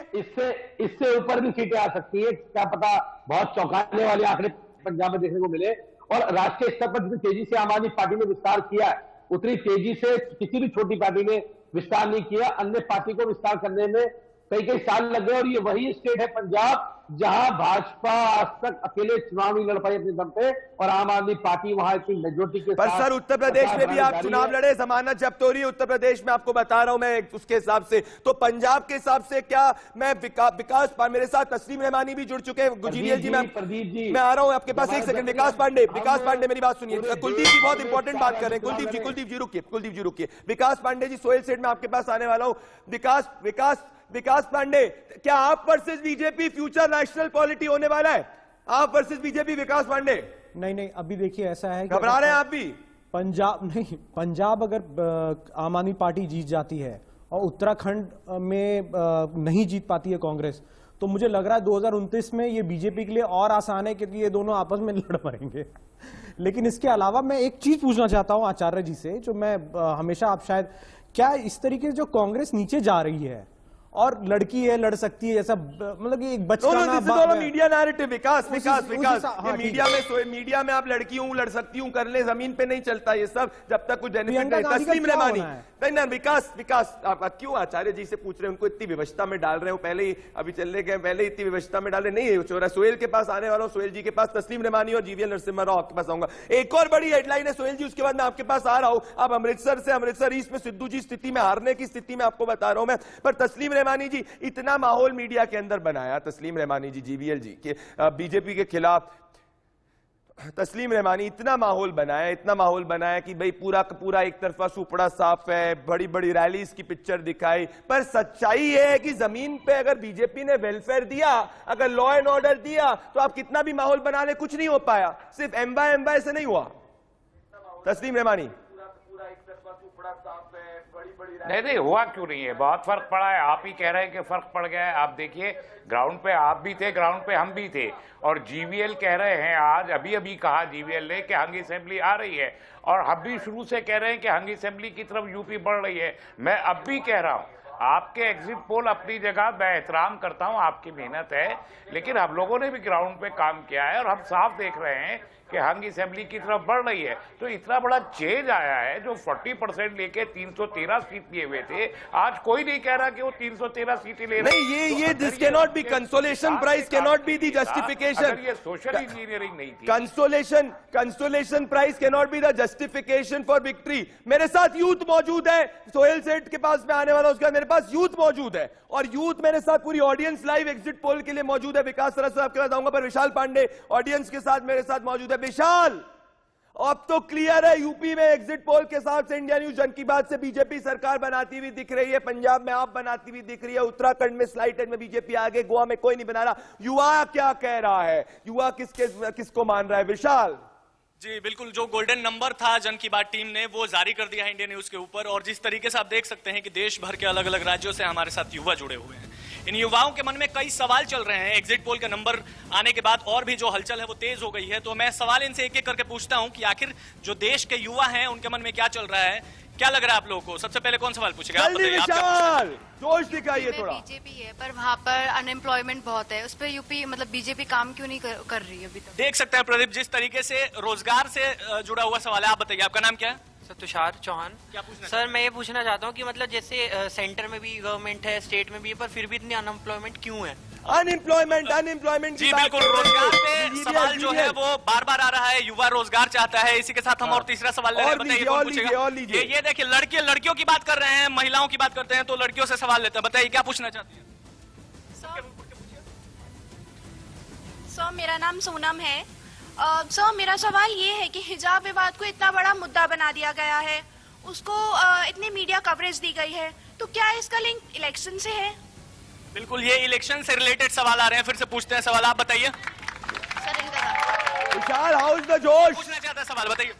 इससे ऊपर भी सीटें आ सकती है, क्या पता। बहुत चौंकाने वाले आंकड़े पंजाब में देखने को मिले, और राष्ट्रीय स्तर पर जितनी तेजी से आम आदमी पार्टी ने विस्तार किया है, उतनी तेजी से किसी भी छोटी पार्टी ने विस्तार नहीं किया। अन्य पार्टी को विस्तार करने में कई साल लग गए, और ये वही स्टेट है पंजाब जहां भाजपा आज तक अकेले चुनाव नहीं लड़ पाई अपने दम पे, और आम आदमी पार्टी वहां इतनी मेजोरिटी के पर साथ। सर, उत्तर प्रदेश में भी आप चुनाव लड़े, जमानत जब्त हो रही है उत्तर प्रदेश में, आपको बता रहा हूं मैं उसके हिसाब से। तो पंजाब के हिसाब से क्या मैं विकास मेरे साथ तस्लीम रहमानी भी जुड़ चुके हैं। जीवीएल जी, मैं आ रहा हूं आपके पास, एक सेकंड। विकास पांडे मेरी बात सुनिए। कुलदीप जी बहुत इंपॉर्टेंट बात कर रहे हैं। कुलदीप जी रुकिए। विकास पांडे जी, सोहेल सेठ मैं आपके पास आने वाला हूं। विकास पांडे, क्या आप versus BJP future national polity होने वाला है? आप वर्सेस बीजेपी, विकास पांडे? नहीं, अभी देखिए ऐसा है, घबरा रहे हैं आप भी? पंजाब अगर आम आदमी पार्टी जीत जाती है और उत्तराखंड में नहीं जीत पाती है कांग्रेस, तो मुझे लग रहा है 2029 में ये बीजेपी के लिए और आसान है, क्योंकि ये दोनों आपस में लड़ पड़ेंगे। लेकिन इसके अलावा मैं एक चीज पूछना चाहता हूं आचार्य जी से, जो मैं हमेशा आप शायद, क्या इस तरीके से जो कांग्रेस नीचे जा रही है और लड़की है, लड़ सकती है, जैसा मतलब कि एक बचपना मीडिया नैरेटिव, विकास मीडिया में आप लड़की हूं, लड़ सकती हूं, कर ले, जमीन पे नहीं चलता ये सब, जब तक कुछ बेनिफिट नहीं। तस्लीम रेमानी नहीं, विकास आप क्यों आचार्य जी से पूछ रहे हैं? उनको इतनी विवशता में डाल रहे हो, पहले ही अभी चलने गए, पहले ही इतनी विवशता में डाले, नहीं है। सोहेल के पास आने वाला हूं, सोहेल जी के पास, तस्लीम रेमानी और जीवीएल नरसिम्हा राव आपके पास आऊंगा। एक और बड़ी हेडलाइन है सोहेल जी, उसके बाद मैं आपके पास आ रहा हूं। अब अमृतसर ईस्ट में सिद्धू जी स्थिति में, हारने की स्थिति में आपको बता रहा हूं मैं। पर तस्लीम रेमानी जी, इतना माहौल मीडिया के अंदर बनाया, तस्लीम रेमानी जी जीवीएल जी के बीजेपी के खिलाफ, तस्लीम रेमानी इतना माहौल बनाया कि भाई पूरा का पूरा एक तरफा सुपड़ा साफ है, बड़ी बड़ी रैलीज की पिक्चर दिखाई। पर सच्चाई है कि जमीन पे अगर बीजेपी ने वेलफेयर दिया, अगर लॉ एंड ऑर्डर दिया, तो आप कितना भी माहौल बना ले, कुछ नहीं हो पाया। सिर्फ एम्बाय से नहीं हुआ। तस्लीम रेमानी, नहीं हुआ क्यों नहीं है, बहुत फर्क पड़ा है। आप ही कह रहे हैं कि फर्क पड़ गया है। आप देखिए ग्राउंड पे आप भी थे, ग्राउंड पे हम भी थे, और जीवीएल कह रहे हैं, आज अभी कहा जीवीएल ने कि हंग असेंबली आ रही है, और हम भी शुरू से कह रहे हैं कि हंग असेंबली की तरफ यूपी बढ़ रही है। मैं अब भी कह रहा हूं, आपके एग्जिट पोल अपनी जगह, मैं एहतराम करता हूं, आपकी मेहनत है, लेकिन हम लोगों ने भी ग्राउंड पे काम किया है और हम साफ देख रहे हैं कि हंग असेंबली की तरफ बढ़ रही है। तो इतना बड़ा चेंज आया है, जो 40% लेके 313 सीट लिए हुए थे, आज कोई नहीं कह रहा कि वो 313 सीटें ले रहे हैं। ये this can not be consolation prize, can not be the justification. ये सोशल इंजीनियरिंग नहीं थी। Consolation prize can not be the justification for victory. मेरे साथ यूथ मौजूद है, सोहेल सेठ के पास मैं आने वाला हूं, उसके बाद मेरे पास यूथ मौजूद है, और यूथ मेरे साथ पूरी ऑडियंस लाइव एग्जिट पोल के लिए मौजूद है। विकास सरस आपके पास आऊंगा, पर विशाल पांडे ऑडियंस के साथ मेरे साथ मौजूद है। विशाल, अब तो क्लियर है, यूपी में एग्जिट पोल के हिसाब से इंडिया न्यूज जन की बात से बीजेपी सरकार बनाती हुई दिख रही है, पंजाब में आप बनाती हुई दिख रही है, उत्तराखंड में स्लाइट एज में बीजेपी आगे, गोवा में कोई नहीं बना रहा। युवा क्या कह रहा है, युवा किसको मान रहा है? विशाल जी बिल्कुल, जो गोल्डन नंबर था जन की बात टीम ने वो जारी कर दिया है इंडिया न्यूज के ऊपर, और जिस तरीके से आप देख सकते हैं कि देश भर के अलग अलग राज्यों से हमारे साथ युवा जुड़े हुए हैं। इन युवाओं के मन में कई सवाल चल रहे हैं। एग्जिट पोल का नंबर आने के बाद और भी जो हलचल है वो तेज हो गई है। तो मैं सवाल इनसे एक एक करके पूछता हूं कि आखिर जो देश के युवा हैं उनके मन में क्या चल रहा है, क्या लग रहा है आप लोगों को? सबसे पहले कौन सवाल पूछेगा? आप बताइए, जोश दिखाइए थोड़ा। बीजेपी है पर वहाँ पर अनएम्प्लॉयमेंट बहुत है, उस पर यूपी मतलब बीजेपी काम क्यों नहीं कर रही है अभी तक? देख सकते हैं प्रदीप, जिस तरीके से रोजगार से जुड़ा हुआ सवाल है। आप बताइए, आपका नाम क्या है? सर तुषार चौहान। क्या पूछना? सर मैं ये पूछना चाहता हूँ कि मतलब जैसे सेंटर में भी गवर्नमेंट है, स्टेट में भी है, पर फिर भी इतनी अनएम्प्लॉयमेंट क्यों है? अनएम्प्लॉयमेंट जी बिल्कुल, रोजगार पे सवाल जो है वो बार बार आ रहा है। युवा रोजगार चाहता है। इसी के साथ हम और तीसरा सवाल ले रहे हैं। बताइए कौन पूछेगा? ये देखिए, लड़कियों की बात कर रहे हैं, महिलाओं की बात करते हैं, तो लड़कियों से सवाल लेते हैं। बताइए क्या पूछना चाहती हैं? सर मेरा नाम सोनम है। सर मेरा सवाल ये है कि हिजाब विवाद को इतना बड़ा मुद्दा बना दिया गया है, उसको इतनी मीडिया कवरेज दी गई है, तो क्या इसका लिंक इलेक्शन से है? बिल्कुल, ये इलेक्शन से रिलेटेड सवाल आ रहे हैं। फिर से पूछते हैं सवाल, आप बताइए। विशाल, हाउ इज द जोश? पूछना चाहता है सवाल, बताइए।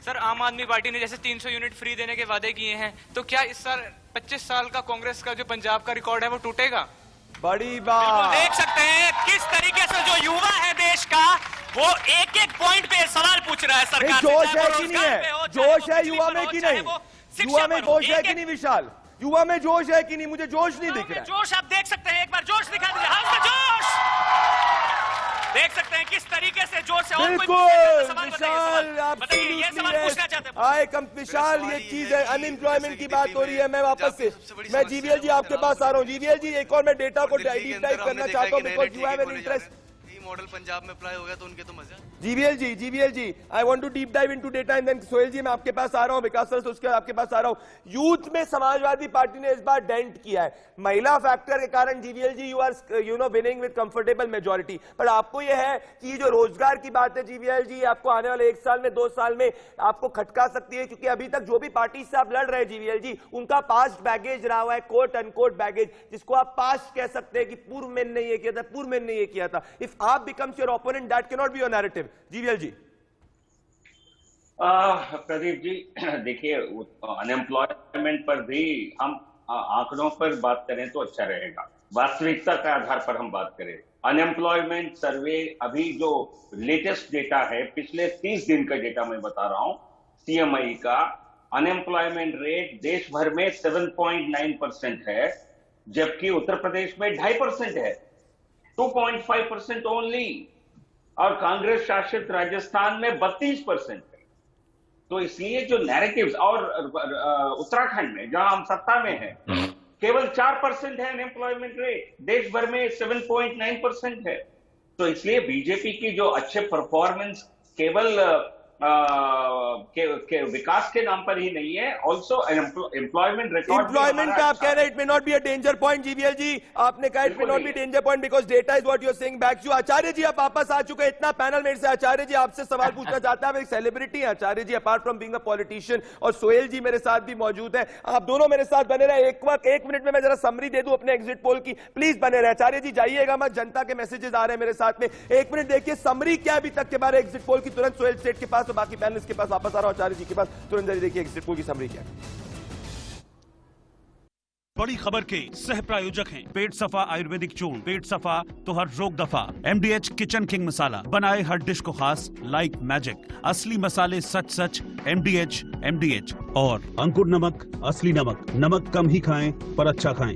सर आम आदमी पार्टी ने जैसे 300 यूनिट फ्री देने के वादे किए हैं, तो क्या इस साल 25 साल का कांग्रेस का जो पंजाब का रिकॉर्ड है वो टूटेगा? बड़ी बात। देख सकते हैं किस तरीके से जो युवा है देश का, वो एक एक पॉइंट पे सवाल पूछ रहा है सरकार से। जोश है कि नहीं है? जोश है युवा में कि नहीं? युवा में जोश है कि नहीं विशाल? युवा में जोश है कि नहीं? मुझे जोश नहीं दिख रहा है। जोश आप देख सकते हैं, एक बार जोश दिखा दीजिए। हाँ जोश देख सकते हैं किस तरीके से जोश से। और बिल्कुल विशाल, आप बताइए, ये सवाल पूछना चाहते हैं। आए कम विशाल, ये चीज है, अनएम्प्लॉयमेंट की बात हो रही है। मैं वापस से मैं जीवीएल जी आपके पास आ रहा हूँ। जीवीएल जी, एक और मैं डेटा को डीप डाइव करना चाहता हूँ, because you have an interest. Model Punjab में अप्लाई हो गया तो उनके तो मजा। GVL ji, I want to deep dive into data and then Sohail ji मैं आपके पास आ रहा हूं, विकास सर उसके आपके पास आ रहा हूं। यूथ में समाजवादी पार्टी ने इस बार डेंट किया है, महिला फैक्टर के कारण। GVL ji, you are winning with comfortable majority. पर आपको यह है कि जो रोजगार की बात है जीवीएल जी, आपको आने वाले 1 साल में 2 साल में आपको खटका सकती है, क्योंकि अभी तक जो भी पार्टी से आप लड़ रहे हैं जीवीएल जी, उनका पास्ट बैगेज रहा हुआ है, कोट अनकोट बैगेज, जिसको आप पास्ट कह सकते हैं कि पूर्व में ने ये किया था, पूर्व में ने ये किया था। इफ आप becomes your opponent, that cannot be your narrative. GVL ji. Pradeep ji, देखिए अनएम्प्लॉयमेंट पर भी हम आंकड़ों पर बात करें तो अच्छा रहेगा, वास्तविकता के आधार पर हम बात करें। अनएम्प्लॉयमेंट सर्वे अभी जो लेटेस्ट डेटा है, पिछले 30 दिन का डेटा मैं बता रहा हूं, CMI का अनएम्प्लॉयमेंट रेट देश भर में 7.9% है, जबकि उत्तर प्रदेश में 2.5% है, 2.5% ओनली, और कांग्रेस शासित राजस्थान में 32% है। तो इसलिए जो नैरेटिव्स, और उत्तराखंड में जहां हम सत्ता में हैं, केवल 4% है अनएम्प्लॉयमेंट रेट, देश भर में 7.9% है। तो इसलिए बीजेपी की जो अच्छे परफॉर्मेंस केवल के विकास के नाम पर ही नहीं है, ऑल्सो एम्प्लॉयमेंट रिकॉर्ड। एम्प्लॉयमेंट का आप कह रहे हैं it may not be a danger point, GVL ji आपने कहा it may not be danger point because data is what you are saying back you. Acharya ji आप वापस आ चुके हैं, इतना पैनल मेरे से आचार्य जी आपसे सवाल पूछना चाहता है। आप एक सेलिब्रिटी हैं Acharya ji, apart from being a politician, और सोहेल जी मेरे साथ भी मौजूद है। आप दोनों मेरे साथ बने रहे। एक मिनट में मैं जरा समरी दे दूं अपने एग्जिट पोल की, प्लीज बने रहे। आचार्य जी जाइएगा मत, जनता के मैसेजेस आ रहे हैं मेरे साथ में। एक मिनट देखिए समरी क्या अभी तक के बारे एग्जिट पोल की, तुरंत सोहेल सेठ के पास और बाकी पैनलिस्ट के पास वापस आ रहा हूं आचार्य जी के पास। तुरंत जल्दी देखिए एग्जिट पोल की समरी क्या है। बड़ी खबर के सह प्रायोजक हैं पेट सफा आयुर्वेदिक चूर्ण, पेट सफा तो हर रोग दफा। MDH किचन किंग मसाला बनाए हर डिश को खास लाइक मैजिक, असली मसाले सच सच MDH। और अंकुर नमक, असली नमक, नमक कम ही खाएं पर अच्छा खाएं।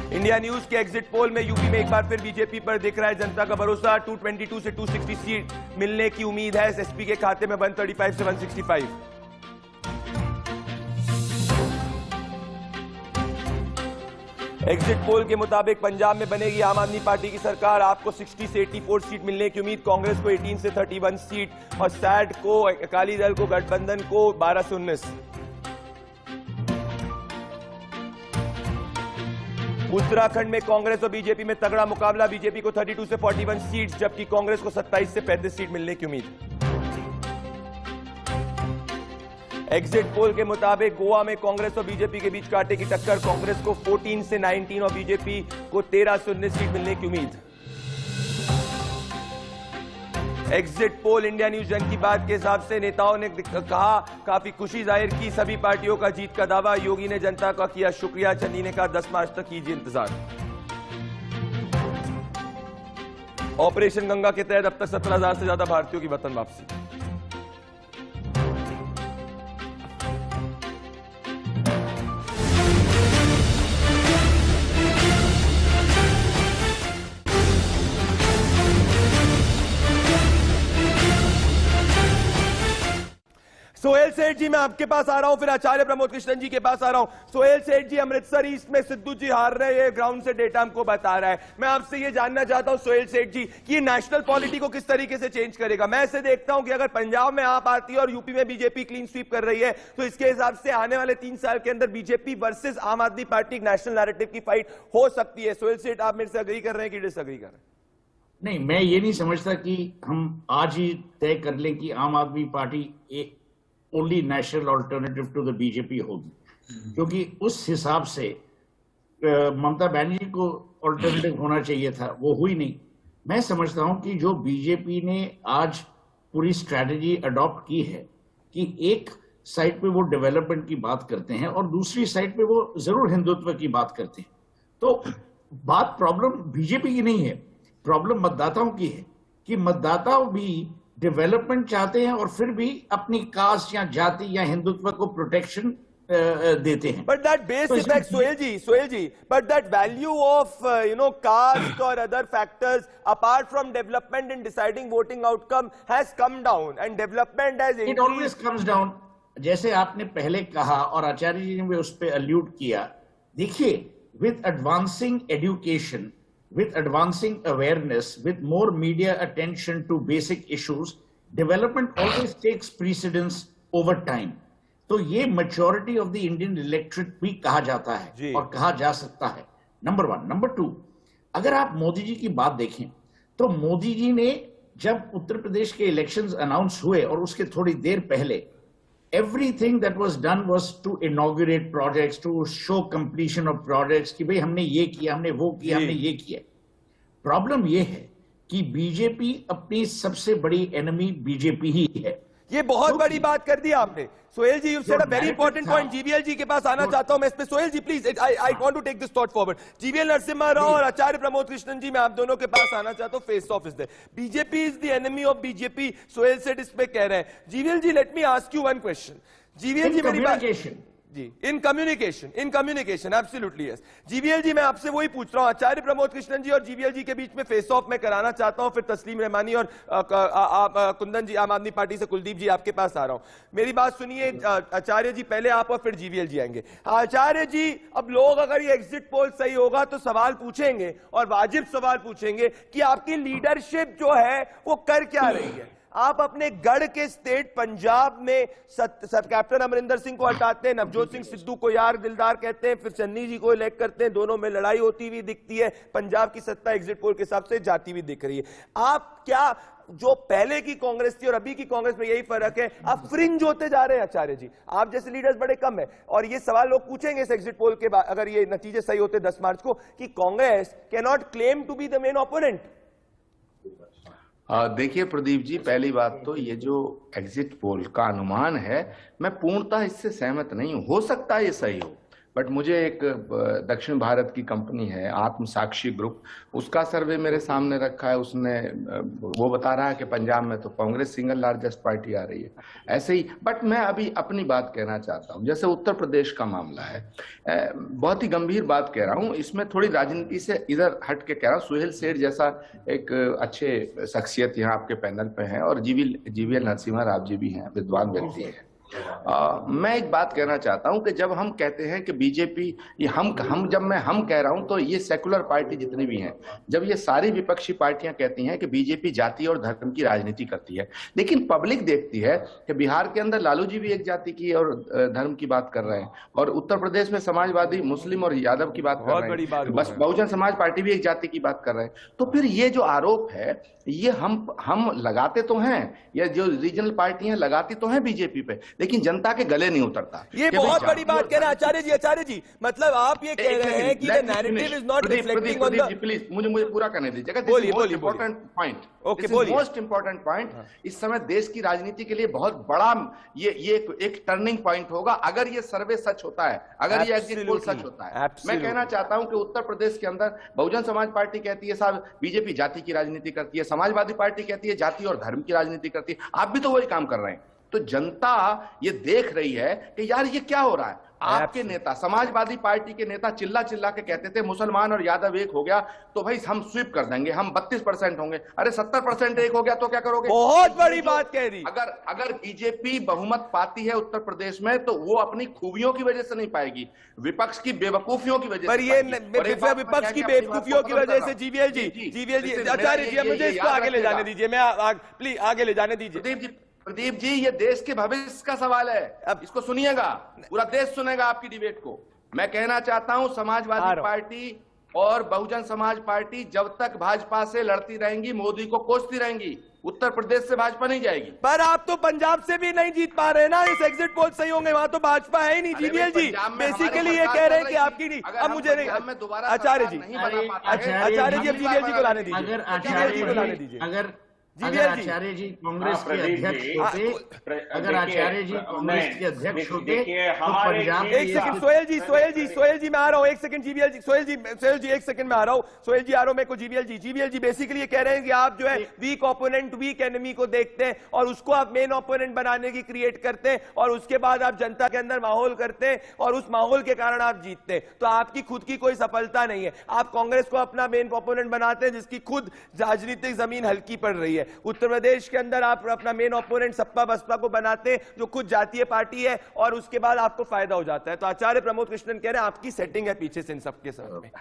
इंडिया न्यूज के एग्जिट पोल में यूपी में एक बार फिर बीजेपी पर दिख रहा है जनता का भरोसा। 222 से 260 सीट मिलने की उम्मीद है। एसपी के खाते में 135 से 165। एग्जिट पोल के मुताबिक पंजाब में बनेगी आम आदमी पार्टी की सरकार। आपको 60 से 84 सीट मिलने की उम्मीद, कांग्रेस को 18 से 31 सीट और सैड को, अकाली दल को, गठबंधन को 12 से 19। उत्तराखंड में कांग्रेस और बीजेपी में तगड़ा मुकाबला। बीजेपी को 32 से 41 सीट्स, जबकि कांग्रेस को 27 से 35 सीट मिलने की उम्मीद। एग्जिट पोल के मुताबिक गोवा में कांग्रेस और बीजेपी के बीच कांटे की टक्कर। कांग्रेस को 14 से 19 और बीजेपी को 13 से 19 सीट मिलने की उम्मीद। एग्जिट पोल इंडिया न्यूज जन की बात के हिसाब से नेताओं ने कहा, काफी खुशी जाहिर की, सभी पार्टियों का जीत का दावा। योगी ने जनता का किया शुक्रिया, चन्नी ने कहा 10 मार्च तक कीजिए इंतजार। ऑपरेशन गंगा के तहत अब तक 17,000 से ज्यादा भारतीयों की वतन वापसी। सोहेल सेठ जी मैं आपके पास आ रहा हूं, फिर आचार्य प्रमोद कृष्णन जी के पास आ रहा हूं। सोहेल सेठ जी, अमृतसर ईस्ट में सिद्धू जी हार रहे हैं, ग्राउंड से डेटा हमको बता रहा है। मैं आपसे ये जानना चाहता हूं सोहेल सेठ जी कि ये नेशनल पॉलिटी को किस तरीके से चेंज करेगा। मैं ऐसे देखता हूं कि अगर पंजाब में आप आती है और यूपी में बीजेपी क्लीन स्वीप कर रही है, तो इसके हिसाब से आने वाले 3 साल के अंदर बीजेपी वर्सेस आम आदमी पार्टी नेशनल नैरेटिव की फाइट हो सकती है। सोहेल सेठ आप मेरे से अग्री कर रहे हैं कि डिसअग्री कर रहे हैं? नहीं, मैं ये नहीं समझता कि हम आज ही तय कर लें कि आम आदमी पार्टी एक only national alternative to the BJP होगी, क्योंकि उस हिसाब से ममता बनर्जी को ऑल्टरनेटिव होना चाहिए था, वो हुई नहीं। मैं समझता हूं कि जो बीजेपी ने आज पूरी स्ट्रैटेजी अडॉप्ट की है कि एक साइड पे वो डेवलपमेंट की बात करते हैं और दूसरी साइड पे वो जरूर हिंदुत्व की बात करते हैं, तो बात प्रॉब्लम बीजेपी की नहीं है, प्रॉब्लम मतदाताओं की है कि मतदाता भी डेवलपमेंट चाहते हैं और फिर भी अपनी कास्ट या जाति या हिंदुत्व को प्रोटेक्शन देते हैं। But that base effect, Sohail ji, but that value of caste or other factors apart from development in deciding voting outcome has come down and development has increased. It always comes down. जैसे आपने पहले कहा और आचार्य जी ने भी उस पर allude किया, देखिए with advancing education, with advancing awareness, with more media attention to basic issues, development always takes precedence over time. तो ये maturity of the Indian electorate भी कहा जाता है और कहा जा सकता है, नंबर 1। नंबर 2, अगर आप मोदी जी की बात देखें तो मोदी जी ने जब उत्तर प्रदेश के इलेक्शंस अनाउंस हुए और उसके थोड़ी देर पहले everything that was done was to inaugurate projects, to show completion of projects कि भाई हमने ये किया, हमने वो किया, हमने ये किया। प्रॉब्लम ये है कि बीजेपी अपनी सबसे बड़ी एनिमी बीजेपी ही है। ये बहुत बड़ी बात कर दी आपने Sohail ji. You said a very important point. GVL ji के पास आना चाहता हूं मैं इस पे। Sohail ji please, I want to take this thought forward. GVL Narasimha Rao और आचार्य प्रमोद कृष्णन जी, मैं आप दोनों के पास आना चाहता हूं। Face off is there. BJP is the enemy of BJP, Sohail said इस पे कह रहे हैं। GVL ji, let me ask you one question. GVL ji मेरी बात जी, in communication absolutely yes. GVL ji, मैं आपसे वही पूछ रहा हूं, आचार्य प्रमोद कृष्णन जी और जीवीएल जी के बीच में फेस ऑफ में कराना चाहता हूं, फिर तस्लीम रहमानी और कुंदन जी आम आदमी पार्टी से कुलदीप जी आपके पास आ रहा हूं। मेरी बात सुनिए आचार्य जी पहले, आप और फिर जीवीएल जी आएंगे। आचार्य जी, अब लोग अगर ये एग्जिट पोल सही होगा तो सवाल पूछेंगे और वाजिब सवाल पूछेंगे कि आपकी लीडरशिप जो है वो कर क्या रही है। आप अपने गढ़ के स्टेट पंजाब में कैप्टन अमरिंदर सिंह को हटाते हैं, नवजोत सिंह सिद्धू को यार दिलदार कहते हैं, फिर चन्नी जी को इलेक्ट करते हैं, दोनों में लड़ाई होती हुई दिखती है। पंजाब की सत्ता एग्जिट पोल के हिसाब से जाती हुई दिख रही है। आप क्या, जो पहले की कांग्रेस थी और अभी की कांग्रेस में यही फर्क है, आप फ्रिंज होते जा रहे हैं आचार्य जी। आप जैसे लीडर्स बड़े कम है और ये सवाल लोग पूछेंगे इस एग्जिट पोल के बाद, अगर ये नतीजे सही होते 10 मार्च को, कि Congress can not claim to be the main opponent. देखिए प्रदीप जी, पहली बात तो ये जो एग्जिट पोल का अनुमान है, मैं पूर्णतः इससे सहमत नहीं हूं। हो सकता है ये सही हो, बट मुझे एक दक्षिण भारत की कंपनी है आत्म साक्षी ग्रुप, उसका सर्वे मेरे सामने रखा है। उसने वो बता रहा है कि पंजाब में तो कांग्रेस सिंगल लार्जेस्ट पार्टी आ रही है ऐसे ही। बट मैं अभी अपनी बात कहना चाहता हूं। जैसे उत्तर प्रदेश का मामला है, बहुत ही गंभीर बात कह रहा हूं, इसमें थोड़ी राजनीति से इधर हट के कह रहा हूं। सुहेल सेठ जैसा एक अच्छे शख्सियत यहाँ आपके पैनल पे हैं और जीवीएल नरसिम्हा राव जी भी हैं, विद्वान व्यक्ति हैं। मैं एक बात कहना चाहता हूं कि जब हम कहते हैं कि बीजेपी, ये जब मैं कह रहा हूं तो ये सेकुलर पार्टी जितनी भी हैं, जब ये सारी विपक्षी पार्टियां कहती हैं कि बीजेपी जाति और धर्म की राजनीति करती है, लेकिन पब्लिक देखती है कि बिहार के अंदर लालू जी भी एक जाति की और धर्म की बात कर रहे हैं, और उत्तर प्रदेश में समाजवादी मुस्लिम और यादव की बात कर रहे हैं, बस बहुजन समाज पार्टी भी एक जाति की बात कर रहे हैं। तो फिर ये जो आरोप है ये हम लगाते तो हैं, ये जो रीजनल पार्टियां लगाती तो हैं बीजेपी पे, लेकिन जनता के गले नहीं उतरता। ये बहुत बड़ी बात कह रहे हैं आचार्य जी, मतलब आप ये कह रहे हैं कि the narrative is not reflecting on the. Please मुझे पूरा करने दीजिएगा। बोलिए। इंपॉर्टेंट पॉइंट, ओके बोलिए। मोस्ट इंपॉर्टेंट पॉइंट, इस समय देश की राजनीति के लिए बहुत बड़ा ये एक टर्निंग पॉइंट होगा अगर ये सर्वे सच होता है, अगर ये एग्जिट पोल सच होता है। मैं कहना चाहता हूं कि उत्तर प्रदेश के अंदर बहुजन समाज पार्टी कहती है साहब बीजेपी जाति की राजनीति करती है, समाजवादी पार्टी कहती है जाति और धर्म की राजनीति करती है, आप भी तो वही काम कर रहे हैं। तो जनता ये देख रही है कि यार ये क्या हो रहा है। आपके नेता, समाजवादी पार्टी के नेता चिल्ला के कहते थे मुसलमान और यादव एक हो गया तो भाई हम स्वीप कर देंगे, हम 32% होंगे। अरे 70% एक हो गया तो क्या करोगे? बहुत बड़ी बात कह दी। अगर बीजेपी बहुमत पाती है उत्तर प्रदेश में तो वो अपनी खूबियों की वजह से नहीं पाएगी, विपक्ष की बेवकूफियों की वजह से। पर ये विपक्ष की बेवकूफियों की वजह से जीवीएल जी आचार्य जी, मुझे इसको आगे ले जाने दीजिए, मैं प्लीज आगे ले जाने दीजिए। प्रदीप जी, ये देश के भविष्य का सवाल है, अब इसको सुनिएगा, पूरा देश सुनेगा आपकी डिबेट को। मैं कहना चाहता हूं समाजवादी पार्टी और बहुजन समाज पार्टी जब तक भाजपा से लड़ती रहेंगी, मोदी को कोसती रहेंगी, उत्तर प्रदेश से भाजपा नहीं जाएगी। पर आप तो पंजाब से भी नहीं जीत पा रहे ना, इस एग्जिट पोल सही होंगे, वहां तो भाजपा है ही नहीं। जीवीएल जी बेसिकली ये कह रहे हैं कि आपकी नहीं। अब मुझे नहीं, आचार्य जी जीवीएल जी को लाने दीजिए, आचार्य जी को लाने दीजिए। अगर आचार्य जी कांग्रेस के अध्यक्ष होते, अगर आचार्य जी कांग्रेस के अध्यक्ष होते तो पंजाब। एक सेकंड सोहेल जी मैं आ रहा हूं, एक सेकंड जीवीएल जी, सोहेल जी एक सेकंड में आ रहा हूं, सोहेल जी आ रहा हूं मेरे को। जीवीएल जी बेसिकली ये कह रहे हैं कि आप जो है वीक ओपोनेंट, वीक एनिमी को देखते हैं और उसको आप मेन ओपोनेंट बनाने की क्रिएट करते हैं और उसके बाद आप जनता के अंदर माहौल करते हैं और उस माहौल के कारण आप जीतते हैं। तो आपकी खुद की कोई सफलता नहीं है, आप कांग्रेस को अपना मेन ओपोनेंट बनाते हैं जिसकी खुद राजनीतिक जमीन हल्की पड़ रही है। उत्तर प्रदेश के अंदर आप अपना मेन ओपोनेंट सपा बसपा को बनाते हैं जो खुद जातीय पार्टी है और उसके बाद आपको फायदा हो जाता है। तो आचार्य प्रमोद कृष्णन कह रहे हैं आपकी सेटिंग है पीछे से इन सबके साथ में।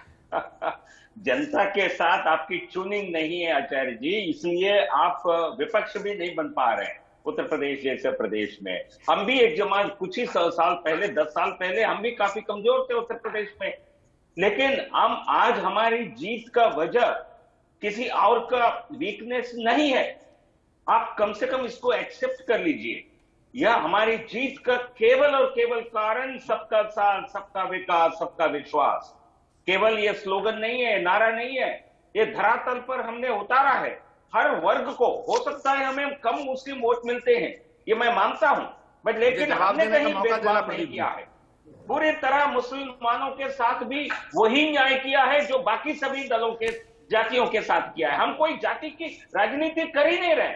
जनता के साथ आपकी ट्यूनिंग नहीं है आचार्य जी, इसलिए आप विपक्ष भी नहीं बन पा रहे हैं उत्तर प्रदेश जैसे प्रदेश में। हम भी एक जमात कुछ ही साल पहले, 10 साल पहले हम भी काफी कमजोर थे उत्तर प्रदेश में, लेकिन हम आज हमारी जीत का वजह किसी और का वीकनेस नहीं है। आप कम से कम इसको एक्सेप्ट कर लीजिए। यह हमारी जीत का केवल और केवल कारण सबका साथ, सबका विकास, सबका विश्वास। केवल यह स्लोगन नहीं है, नारा नहीं है, ये धरातल पर हमने उतारा है। हर वर्ग को, हो सकता है हमें कम मुस्लिम वोट मिलते हैं, ये मैं मानता हूं, बट लेकिन जवाब हमने देने का कहीं मौका देना भेदभाव नहीं प्रदीप किया है। पूरी तरह मुसलमानों के साथ भी वही न्याय किया है जो बाकी सभी दलों के जातियों के साथ किया है। हम कोई जाति की राजनीति कर ही नहीं रहे,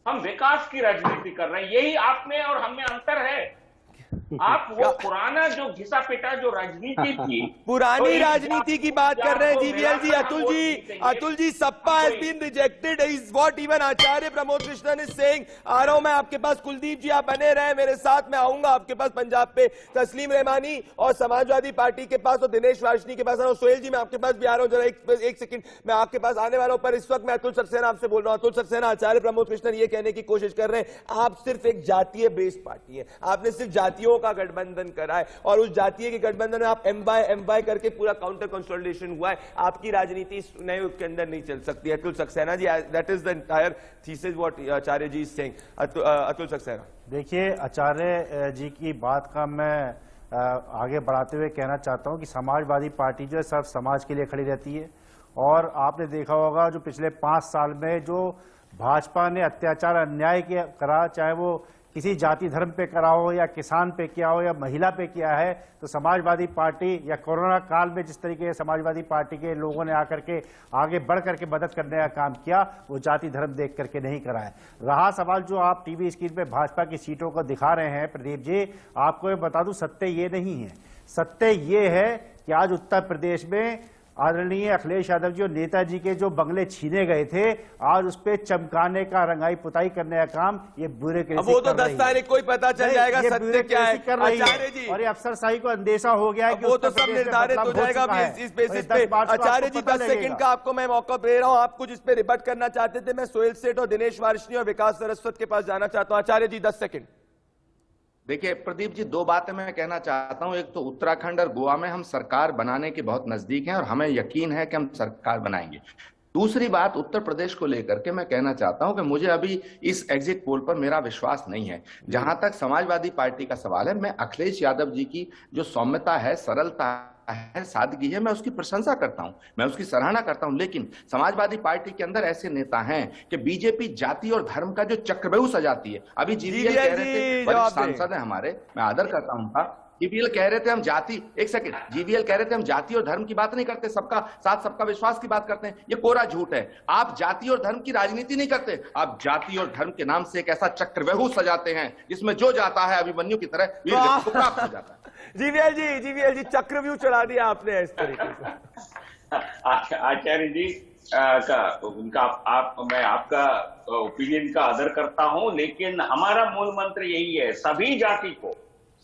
हम विकास की राजनीति कर रहे हैं। यही आप में और हम में अंतर है। आप वो पुराना जो घिसा पिटा जो राजनीति थी, पुरानी राजनीति की बात कर रहे हैं GVL ji. Atul ji, Sapa has been rejected is what even Acharya Pramod Krishnan is saying. आ रहा हूं मैं आपके पास, कुलदीप जी आप बने रहे मेरे साथ, मैं आऊंगा आपके पास पंजाब पे। तस्लीम रहमानी और समाजवादी पार्टी के पास और दिनेश वार्ष्णी के पास आ रहा हूं। सोहेल जी मैं आपके पास भी आ रहा हूं, जरा एक सेकंड मैं आपके पास आने वाला हूं। पर इस वक्त मैं अतुल सक्सेना आपसे बोल रहा हूं। अतुल सक्सेना, आचार्य प्रमोद कृष्णन ये कहने की कोशिश कर रहे हैं आप सिर्फ एक जातीय बेस्ड पार्टी है, आपने सिर्फ जातियों का गठबंधन करा है और उस जातीय के गठबंधन में आप एम बाय करके पूरा काउंटर कंसोलिडेशन हुआ है। आपकी राजनीति नए युग के अंदर नहीं चल सकती। Atul Saxena ji, that is the entire thesis what Acharya ji is saying. Atul Saxena, देखिए आचार्य जी की बात का मैं आगे बढ़ाते हुए कहना चाहता हूं कि समाजवादी पार्टी जो है सब समाज के लिए खड़ी रहती है। और आपने देखा होगा जो पिछले 5 साल में जो भाजपा ने अत्याचार अन्याय किया करा, चाहे वो किसी जाति धर्म पे करा हो या किसान पे किया हो या महिला पे किया है, तो समाजवादी पार्टी या कोरोना काल में जिस तरीके से समाजवादी पार्टी के लोगों ने आकर के आगे बढ़ करके मदद करने का काम किया, वो जाति धर्म देख करके नहीं करा है। रहा सवाल जो आप टीवी स्क्रीन पे भाजपा की सीटों को दिखा रहे हैं प्रदीप जी, आपको ये बता दूं सत्य ये नहीं है। सत्य ये है कि आज उत्तर प्रदेश में आदरणीय अखिलेश यादव जी और नेताजी के जो बंगले छीने गए थे, आज उस पर चमकाने का, रंगाई पुताई करने का काम ये ब्यूरोक्रेसी वो तो 10 तारीख को ही पता चल जाएगा सत्य क्या है कर रही आचार्य जी। है। और ये अफसरशाही को अंदेशा हो गया है कि वो तो सब निर्धारित हो जाएगा इस बेसिस पे। आचार्य जी 10 सेकंड का आपको मैं मौका दे रहा हूं, आप कुछ इस पे रिबट करना चाहते थे। मैं सोहेल सेठ और दिनेश वार्ष्णी और विकास सरस्वत के पास जाना चाहता हूं। आचार्य जी 10 सेकंड। देखिए प्रदीप जी, 2 बातें मैं कहना चाहता हूं। एक तो उत्तराखंड और गोवा में हम सरकार बनाने के बहुत नजदीक हैं और हमें यकीन है कि हम सरकार बनाएंगे। दूसरी बात उत्तर प्रदेश को लेकर के मैं कहना चाहता हूं कि मुझे अभी इस एग्जिट पोल पर मेरा विश्वास नहीं है। जहां तक समाजवादी पार्टी का सवाल है, मैं अखिलेश यादव जी की जो सौम्यता है, सरलता है, सादगी है, मैं उसकी प्रशंसा करता हूं, मैं उसकी सराहना करता हूं। लेकिन समाजवादी पार्टी के अंदर ऐसे नेता हैं कि बीजेपी जाति और धर्म का जो चक्रव्यूह सजाती है। अभी जीवीएल कह रहे थे, वरिष्ठ सांसद है हमारे, मैं आदर करता हूं उनका, जीवीएल कह रहे थे हम जाति, एक सेकंड, जीवीएल कह रहे थे हम जाति और धर्म की बात नहीं करते, सबका साथ सबका विश्वास की बात करते हैं। ये कोरा झूठ है। आप जाति और धर्म की राजनीति नहीं करते, आप जाति और धर्म के नाम से एक ऐसा चक्रव्यूह सजाते हैं जिसमें जो जाता है अभिमन्यु की तरह वीर को प्राप्त हो जाता है। जीवीएल जी चक्रव्यूह चढ़ा दिया आपने इस तरीके से। आचार्य जी मैं आपका ओपिनियन का आदर करता हूं, लेकिन हमारा मूल मंत्र यही है, सभी जाति को,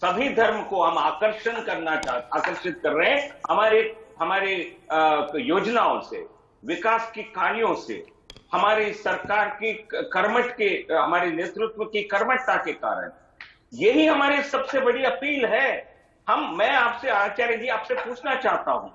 सभी धर्म को हम आकर्षित कर रहे हैं हमारे योजनाओं से, विकास की कार्यों से, हमारी सरकार की हमारे नेतृत्व की कर्मठता के कारण। यही हमारी सबसे बड़ी अपील है। मैं आपसे आचार्य जी आपसे पूछना चाहता हूं,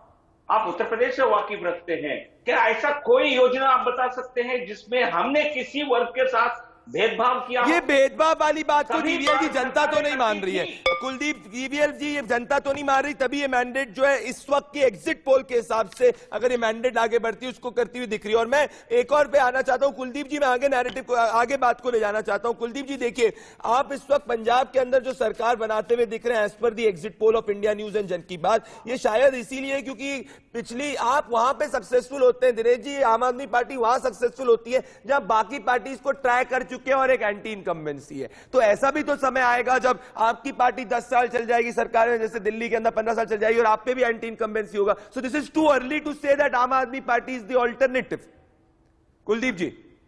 आप उत्तर प्रदेश से वाकिफ रखते हैं, क्या ऐसा कोई योजना आप बता सकते हैं जिसमें हमने किसी वर्ग के साथ भेदभाव किया? ये भेदभाव वाली बात को जीवीएल जी जनता तो नहीं मान रही है। कुलदीप, जीवीएल जी ये जनता तो नहीं मान रही, तभी ये मैंडेट जो है इस वक्त की एग्जिट पोल के हिसाब से अगर ये मैंडेट आगे बढ़ती है उसको करती हुई दिख रही है। और मैं एक और पे आना चाहता हूं कुलदीप जी, मैं आगे नैरेटिव को, आगे बात को ले जाना चाहता हूं। कुलदीप जी देखिए, आप इस वक्त पंजाब के अंदर जो सरकार बनाते हुए दिख रहे हैं एज पर the exit poll of India News and Jan Ki बात, ये शायद इसीलिए क्योंकि पिछली आप वहां पे सक्सेसफुल होते हैं दिनेश जी, आम आदमी पार्टी वहां सक्सेसफुल होती है जब बाकी पार्टी इसको ट्राई कर चुके हैं और एक एंटी इनकम्बेंसी है। तो ऐसा भी तो समय आएगा जब आपकी पार्टी 10 साल चल जाएगी सरकार में, जैसे दिल्ली के अंदर 15 साल चल जाएगी और आप पे भी एंटी इनकम्बेंसी होगा। So this is too early to say that Aam Aadmi Party is the alternative. Kuldeep ji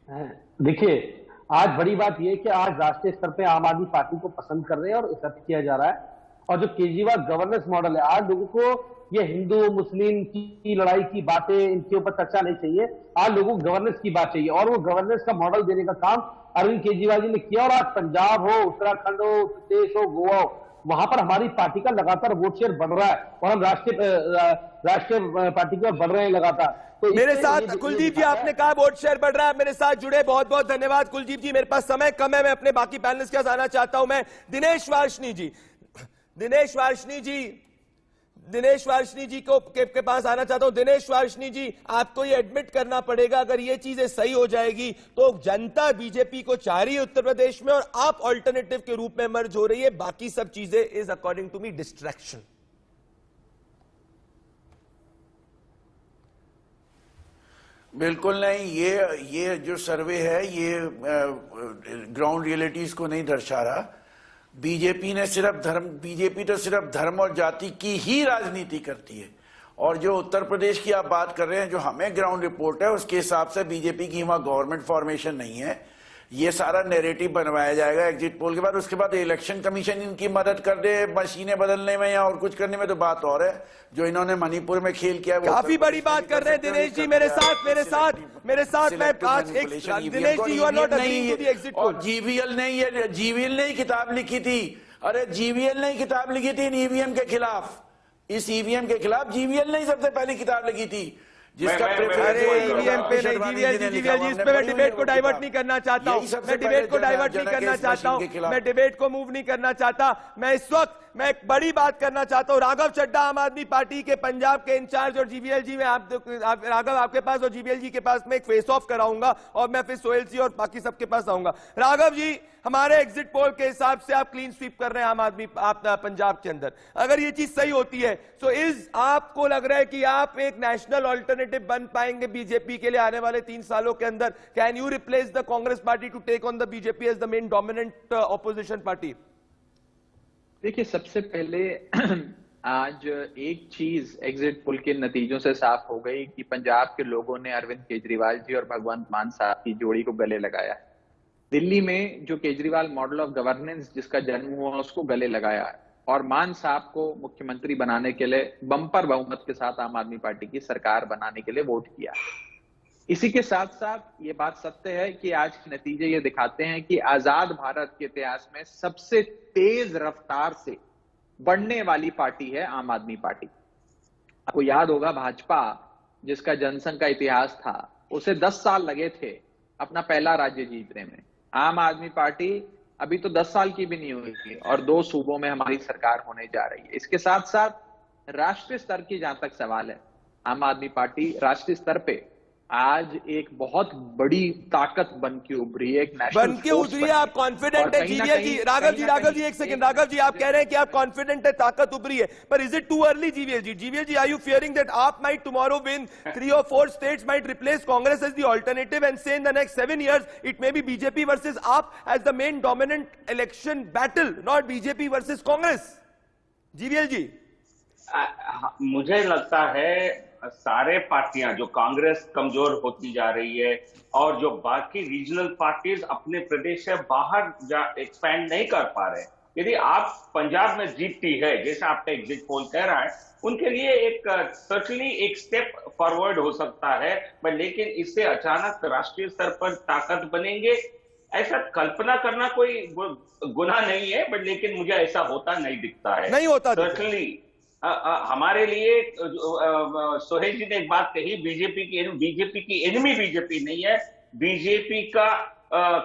देखिए, आज बड़ी बात यह है कि आज राष्ट्रीय स्तर पे आम आदमी पार्टी को पसंद कर रहे हैं और एक्सेप्ट किया जा रहा है। और जो केजरीवाल गवर्नेंस मॉडल है, आज लोगों को ये हिंदू मुस्लिम की लड़ाई की बातें, इनके ऊपर चर्चा नहीं चाहिए। आज लोगों को गवर्नेंस की बात चाहिए और वो गवर्नेंस का मॉडल देने का काम अरविंद केजरीवाल जी ने किया। और आज पंजाब हो, उत्तराखंड हो, उत्तर प्रदेश हो, गोवा हो, वहां पर हमारी पार्टी का लगातार वोट शेयर बढ़ रहा है और हम राष्ट्रीय पार्टी की ओर बढ़ रहे हैं लगातार। तो मेरे साथ कुलदीप जी, आपने कहा वोट शेयर बढ़ रहा है, मेरे साथ जुड़े बहुत बहुत धन्यवाद कुलदीप जी। मेरे पास समय कम है, मैं अपने बाकी पैनलिस्ट के साथ आना चाहता हूं। मैं दिनेश वार्ष्णी जी, दिनेश वार्ष्णी जी को के पास आना चाहता हूं। दिनेश वार्ष्णी जी, आपको ये एडमिट करना पड़ेगा, अगर ये चीजें सही हो जाएगी तो जनता बीजेपी को चाह रही है उत्तर प्रदेश में और आप ऑल्टरनेटिव के रूप में मर्ज हो रही है, बाकी सब चीजें is according to me distraction. बिल्कुल नहीं, ये जो सर्वे है ये ग्राउंड रियलिटीज को नहीं दर्शा रहा। बीजेपी तो सिर्फ धर्म और जाति की ही राजनीति करती है, और जो उत्तर प्रदेश की आप बात कर रहे हैं, जो हमें ग्राउंड रिपोर्ट है उसके हिसाब से बीजेपी की वहां गवर्नमेंट फॉर्मेशन नहीं है। ये सारा नैरेटिव बनवाया जाएगा एग्जिट पोल के बाद, उसके बाद इलेक्शन कमीशन इनकी मदद कर दे मशीनें बदलने में या और कुछ करने में, तो बात और है। जो इन्होंने मणिपुर में खेल किया है काफी बड़ी बात कर रहे हैं दिनेश जी। मेरे साथ मैं आज एक Dinesh ji, you are not agreeing to the exit poll. GVL ने किताब लिखी थी, अरे जीवीएल ने किताब लिखी थी ईवीएम के खिलाफ, इस ईवीएम के खिलाफ जीवीएल ने सबसे पहली किताब लिखी थी, जिसका अरे ईवीएम पे नहीं, जीवीएल जी इस पे मैं डिबेट को डाइवर्ट नहीं करना चाहता हूं, मैं डिबेट को डाइवर्ट नहीं करना चाहता हूं, मैं डिबेट को मूव नहीं करना चाहता। मैं इस वक्त मैं एक बड़ी बात करना चाहता हूं। राघव चड्ढा आम आदमी पार्टी के पंजाब के इंचार्ज और जीवीएल जी में राघव आपके पास और जीवीएल जी के पास में एक फेस ऑफ कराऊंगा और मैं फिर सोहेल जी और बाकी सबके पास आऊंगा। राघव जी, हमारे एग्जिट पोल के हिसाब से आप क्लीन स्वीप कर रहे हैं आम आदमी आप पंजाब के अंदर, अगर ये चीज सही होती है तो आपको लग रहा है कि आप एक नेशनल ऑल्टरनेटिव बन पाएंगे बीजेपी के लिए आने वाले 3 सालों के अंदर? Can you replace the Congress party to take on the BJP as the main dominant opposition party? देखिए, सबसे पहले आज एक चीज एग्जिट पोल के नतीजों से साफ हो गई कि पंजाब के लोगों ने अरविंद केजरीवाल जी और भगवंत मान साहब की जोड़ी को गले लगाया है। दिल्ली में जो केजरीवाल मॉडल ऑफ गवर्नेंस जिसका जन्म हुआ उसको गले लगाया है, और मान साहब को मुख्यमंत्री बनाने के लिए बम्पर बहुमत के साथ आम आदमी पार्टी की सरकार बनाने के लिए वोट किया। इसी के साथ साथ ये बात सत्य है कि आज के नतीजे ये दिखाते हैं कि आजाद भारत के इतिहास में सबसे तेज रफ्तार से बढ़ने वाली पार्टी है आम आदमी पार्टी। आपको याद होगा भाजपा जिसका जनसंघ का इतिहास था, उसे 10 साल लगे थे अपना पहला राज्य जीतने में। आम आदमी पार्टी अभी तो 10 साल की भी नहीं हुई और 2 सूबों में हमारी सरकार होने जा रही है। इसके साथ साथ राष्ट्रीय स्तर की जहां तक सवाल है, आम आदमी पार्टी राष्ट्रीय स्तर पे आज एक बहुत बड़ी ताकत बन के उभरी है, एक नेशनल बन के उभरी है। आप कॉन्फिडेंट है जीवीएल जी? राघव जी एक सेकंड, राघव जी आप कह रहे हैं कि आप कॉन्फिडेंट है, ताकत उभरी है, पर is it too early GVL ji? GVL ji, are you fearing that आप might tomorrow win 3 or 4 states, might replace Congress as the alternative and say in the next 7 years it may be BJP versus AAP as the main dominant election battle, not BJP versus Congress? GVL ji, मुझे लगता है सारे पार्टियां, जो कांग्रेस कमजोर होती जा रही है और जो बाकी रीजनल पार्टीज अपने प्रदेश से बाहर एक्सपैंड नहीं कर पा रहे, यदि आप पंजाब में जीतती है जैसे आपका एग्जिट पोल कह रहा है, उनके लिए एक सर्टनली एक स्टेप फॉरवर्ड हो सकता है, पर लेकिन इससे अचानक राष्ट्रीय स्तर पर ताकत बनेंगे ऐसा कल्पना करना कोई गुनाह नहीं है, बट लेकिन मुझे ऐसा होता नहीं दिखता है। नहीं होता सर्टनली हमारे लिए सोहेल जी ने एक बात कही, बीजेपी की एनिमी बीजेपी नहीं है, बीजेपी का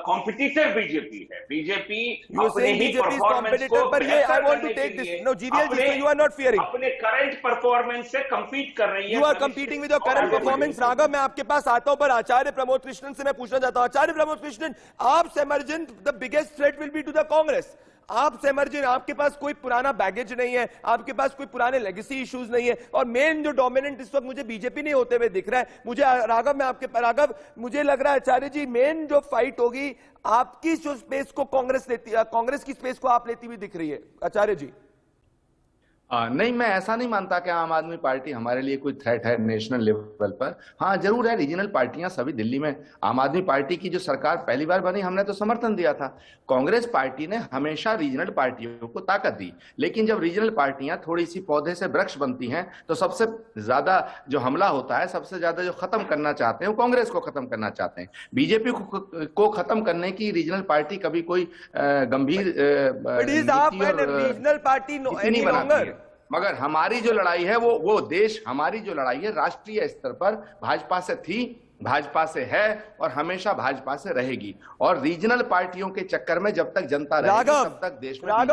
कॉम्पिटिटर बीजेपी है। बीजेपी अपने ही परफॉर्मेंस को बेहतर करने के लिए अपने करंट परफॉर्मेंस से कम्पीट कर रही है। You are competing with your current performance. Raghav, मैं आपके पास आता हूं, पर आचार्य प्रमोद कृष्णन से मैं पूछना चाहता हूं। आचार्य प्रमोद कृष्णन, आपसे emergent the biggest threat will be to the Congress. आपसे इमर्जेंट, आपके पास कोई पुराना बैगेज नहीं है, आपके पास कोई पुराने लेगेसी इश्यूज नहीं है, और मेन जो डोमिनेंट इस वक्त मुझे बीजेपी नहीं होते हुए दिख रहा है। मुझे राघव, मैं आपके राघव, मुझे लग रहा है आचार्य जी मेन जो फाइट होगी आपकी जो स्पेस को कांग्रेस लेती है, कांग्रेस की स्पेस को आप लेती हुई दिख रही है आचार्य जी। नहीं, मैं ऐसा नहीं मानता कि आम आदमी पार्टी हमारे लिए कोई थ्रेट है नेशनल लेवल पर। हाँ, जरूर है, रीजनल पार्टियां सभी दिल्ली में, आम आदमी पार्टी की जो सरकार पहली बार बनी हमने तो समर्थन दिया था। कांग्रेस पार्टी ने हमेशा रीजनल पार्टियों को ताकत दी, लेकिन जब रीजनल पार्टियां थोड़ी सी पौधे से वृक्ष बनती हैं तो सबसे ज्यादा जो हमला होता है, सबसे ज्यादा जो खत्म करना चाहते हैं वो कांग्रेस को खत्म करना चाहते हैं। बीजेपी को खत्म करने की रीजनल पार्टी कभी कोई गंभीर रीजनल पार्टी नहीं बनाती है। मगर हमारी जो लड़ाई है वो देश, हमारी जो लड़ाई है राष्ट्रीय स्तर पर भाजपा से थी भाजपा से है और हमेशा भाजपा से रहेगी। और रीजनल पार्टियों के चक्कर में जब तक जनता रहेगी तब तक देश में राज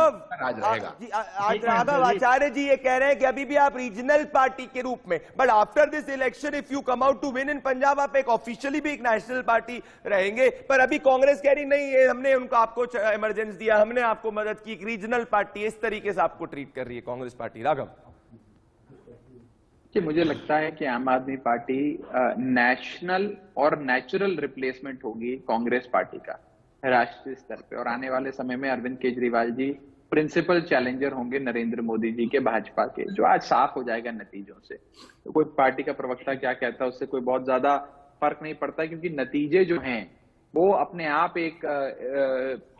रहेगा। आज राघव आचार्य जी ये कह रहे हैं कि अभी भी आप रीजनल पार्टी के रूप में, but after this election if you come out to win in Punjab, आप एक ऑफिशियली भी एक नेशनल पार्टी रहेंगे। पर अभी कांग्रेस कह रही नहीं, ये हमने उनको आपको इमरजेंसी दिया, हमने आपको मदद की, एक रीजनल पार्टी इस तरीके से आपको ट्रीट कर रही है कांग्रेस पार्टी। राघव कि मुझे लगता है कि आम आदमी पार्टी नेशनल और नेचुरल रिप्लेसमेंट होगी कांग्रेस पार्टी का राष्ट्रीय स्तर पे, और आने वाले समय में अरविंद केजरीवाल जी प्रिंसिपल चैलेंजर होंगे नरेंद्र मोदी जी के भाजपा के, जो आज साफ हो जाएगा नतीजों से। तो कोई पार्टी का प्रवक्ता क्या कहता है उससे कोई बहुत ज्यादा फर्क नहीं पड़ता, क्योंकि नतीजे जो हैं वो अपने आप एक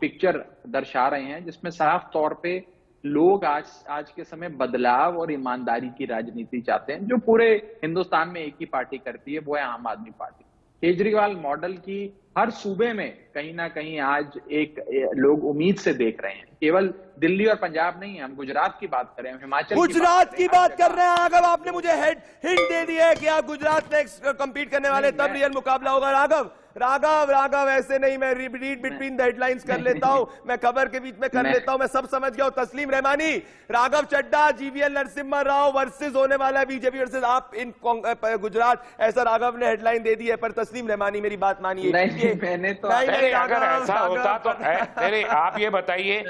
पिक्चर दर्शा रहे हैं जिसमें साफ तौर पे लोग आज के समय बदलाव और ईमानदारी की राजनीति चाहते हैं, जो पूरे हिंदुस्तान में एक ही पार्टी करती है, वो है आम आदमी पार्टी। केजरीवाल मॉडल की हर सूबे में कहीं ना कहीं आज एक लोग उम्मीद से देख रहे हैं। केवल दिल्ली और पंजाब नहीं है, हम गुजरात की बात करें, हिमाचल गुजरात की बात कर रहे हैं। अगर आपने मुझे हिंट दे दिया है कि आप गुजरात में कंपीट करने वाले, तब रियल मुकाबला होगा। राघव ऐसे नहीं, मैं रीड बिटवीन द हेडलाइंस कर लेता हूं, मैं खबर के बीच में कर लेता हूं, मैं सब समझ गया हूं। तस्लीम रहमानी, राघव चड्ढा, जीवीएल नरसिम्हा राव वर्सेस होने वाला है बीजेपी वर्सेस आप इन गुजरात, ऐसा राघव ने हेडलाइन दे दी है। पर तस्लीम रहमानी मेरी बात मानिए, मैंने तो अगर ऐसा होता तो आप ये बताइए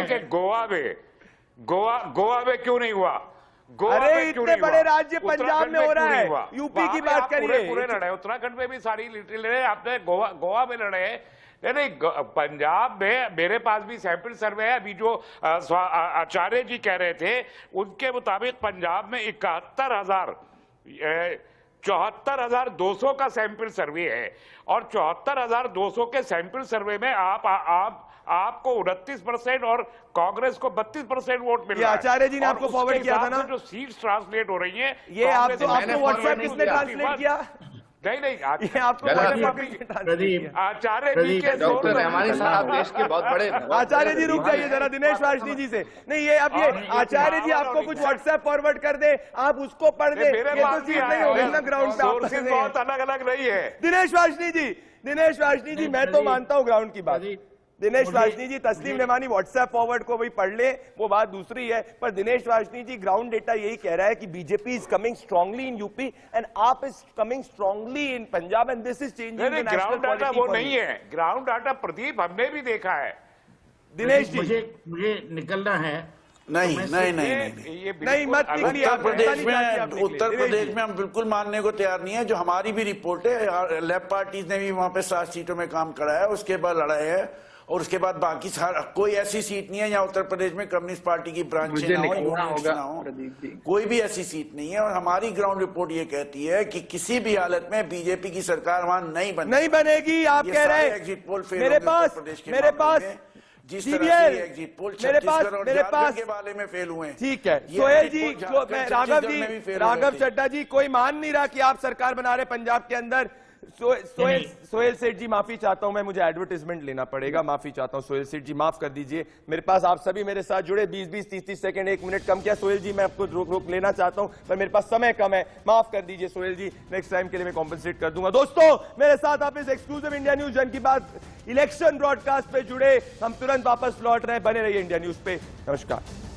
कि गोवा में क्यों नहीं हुआ? अरे इतने बड़े राज्य पंजाब में हो रहा है, यूपी की बात करिए। पूरे लड़े, उत्तराखंड में भी सारी लड़े, आपने गोवा में लड़े। नहीं, पंजाब में मेरे पास भी सैंपल सर्वे है। अभी जो आचार्य जी कह रहे थे उनके मुताबिक पंजाब में 74,200 का सैंपल सर्वे है, और 74,200 के सैंपल सर्वे में आपको 29% और कांग्रेस को 32% वोट मिल रहा है। आचार्य जी ने आपको फॉरवर्ड किया था ना, जो सीट्स ट्रांसलेट हो रही है, ये आपको व्हाट्सएप किसने ट्रांसलेट किया? नहीं आपको आचार्य जी के डॉक्टर रहमानी साहब देश के बहुत बड़े। आचार्य जी रुक जाइए जरा दिनेश वाजनी जी से। नहीं, ये अब ये आचार्य जी आपको कुछ व्हाट्सएप फॉरवर्ड कर दे, आप उसको पढ़ दे, ये तो चीज नहीं होगी ना ग्राउंड पे। बहुत अलग अलग नहीं है। दिनेश वाजनी जी मैं तो मानता हूँ ग्राउंड की बात। दिनेश वाजनी जी, तस्लीम रहमानी व्हाट्सएप फॉरवर्ड को भाई पढ़ ले, वो बात दूसरी है। पर दिनेश वाजनी जी, ग्राउंड डेटा यही कह रहा है कि BJP is coming strongly in UP and AAP is coming strongly in Punjab, and this is changing the national ground data polity. वो नहीं है, ग्राउंड डाटा प्रदीप हमने भी देखा है। दिनेश जी, मुझे निकलना है। नहीं, मत उत्तर प्रदेश में हम बिल्कुल मानने को तैयार नहीं है। जो हमारी भी रिपोर्ट है, लेफ्ट पार्टीज ने भी वहां पे 7 सीटों में काम करा है, उसके बाद लड़ाई है, और उसके बाद बाकी कोई ऐसी सीट नहीं है यहाँ उत्तर प्रदेश में कम्युनिस्ट पार्टी की ब्रांच ना हो, कोई भी ऐसी सीट नहीं है। और हमारी ग्राउंड रिपोर्ट ये कहती है कि किसी भी हालत में बीजेपी की सरकार वहां नहीं बनेगी। आप कह रहे हैं एग्जिट पोल मेरे पास जिस तरह से एग्जिट पोल छत्तीसगढ़ और झारखंड के बारे में फेल हुए। ठीक है सोहेल जी, राघव चड्ढा जी, कोई मान नहीं रहा कि आप सरकार बना रहे पंजाब के अंदर। सोहेल सेठ जी माफी चाहता हूं मैं, मुझे एडवर्टाइजमेंट लेना पड़ेगा, माफी चाहता हूं सोहेल सेठ जी, माफ कर दीजिए। मेरे पास आप सभी मेरे साथ जुड़े, 20-20, 30-30 सेकंड, 1 मिनट कम किया। सोहेल जी मैं आपको रोक लेना चाहता हूं, पर मेरे पास समय कम है, माफ कर दीजिए सोहेल जी, नेक्स्ट टाइम के लिए मैं कॉम्पनसेट कर दूंगा। दोस्तों मेरे साथ आप इस एक्सक्लूसिव इंडिया न्यूज जन की बात इलेक्शन ब्रॉडकास्ट पे जुड़े, हम तुरंत वापस लौट रहे हैं, बने रहिए इंडिया न्यूज पे। नमस्कार।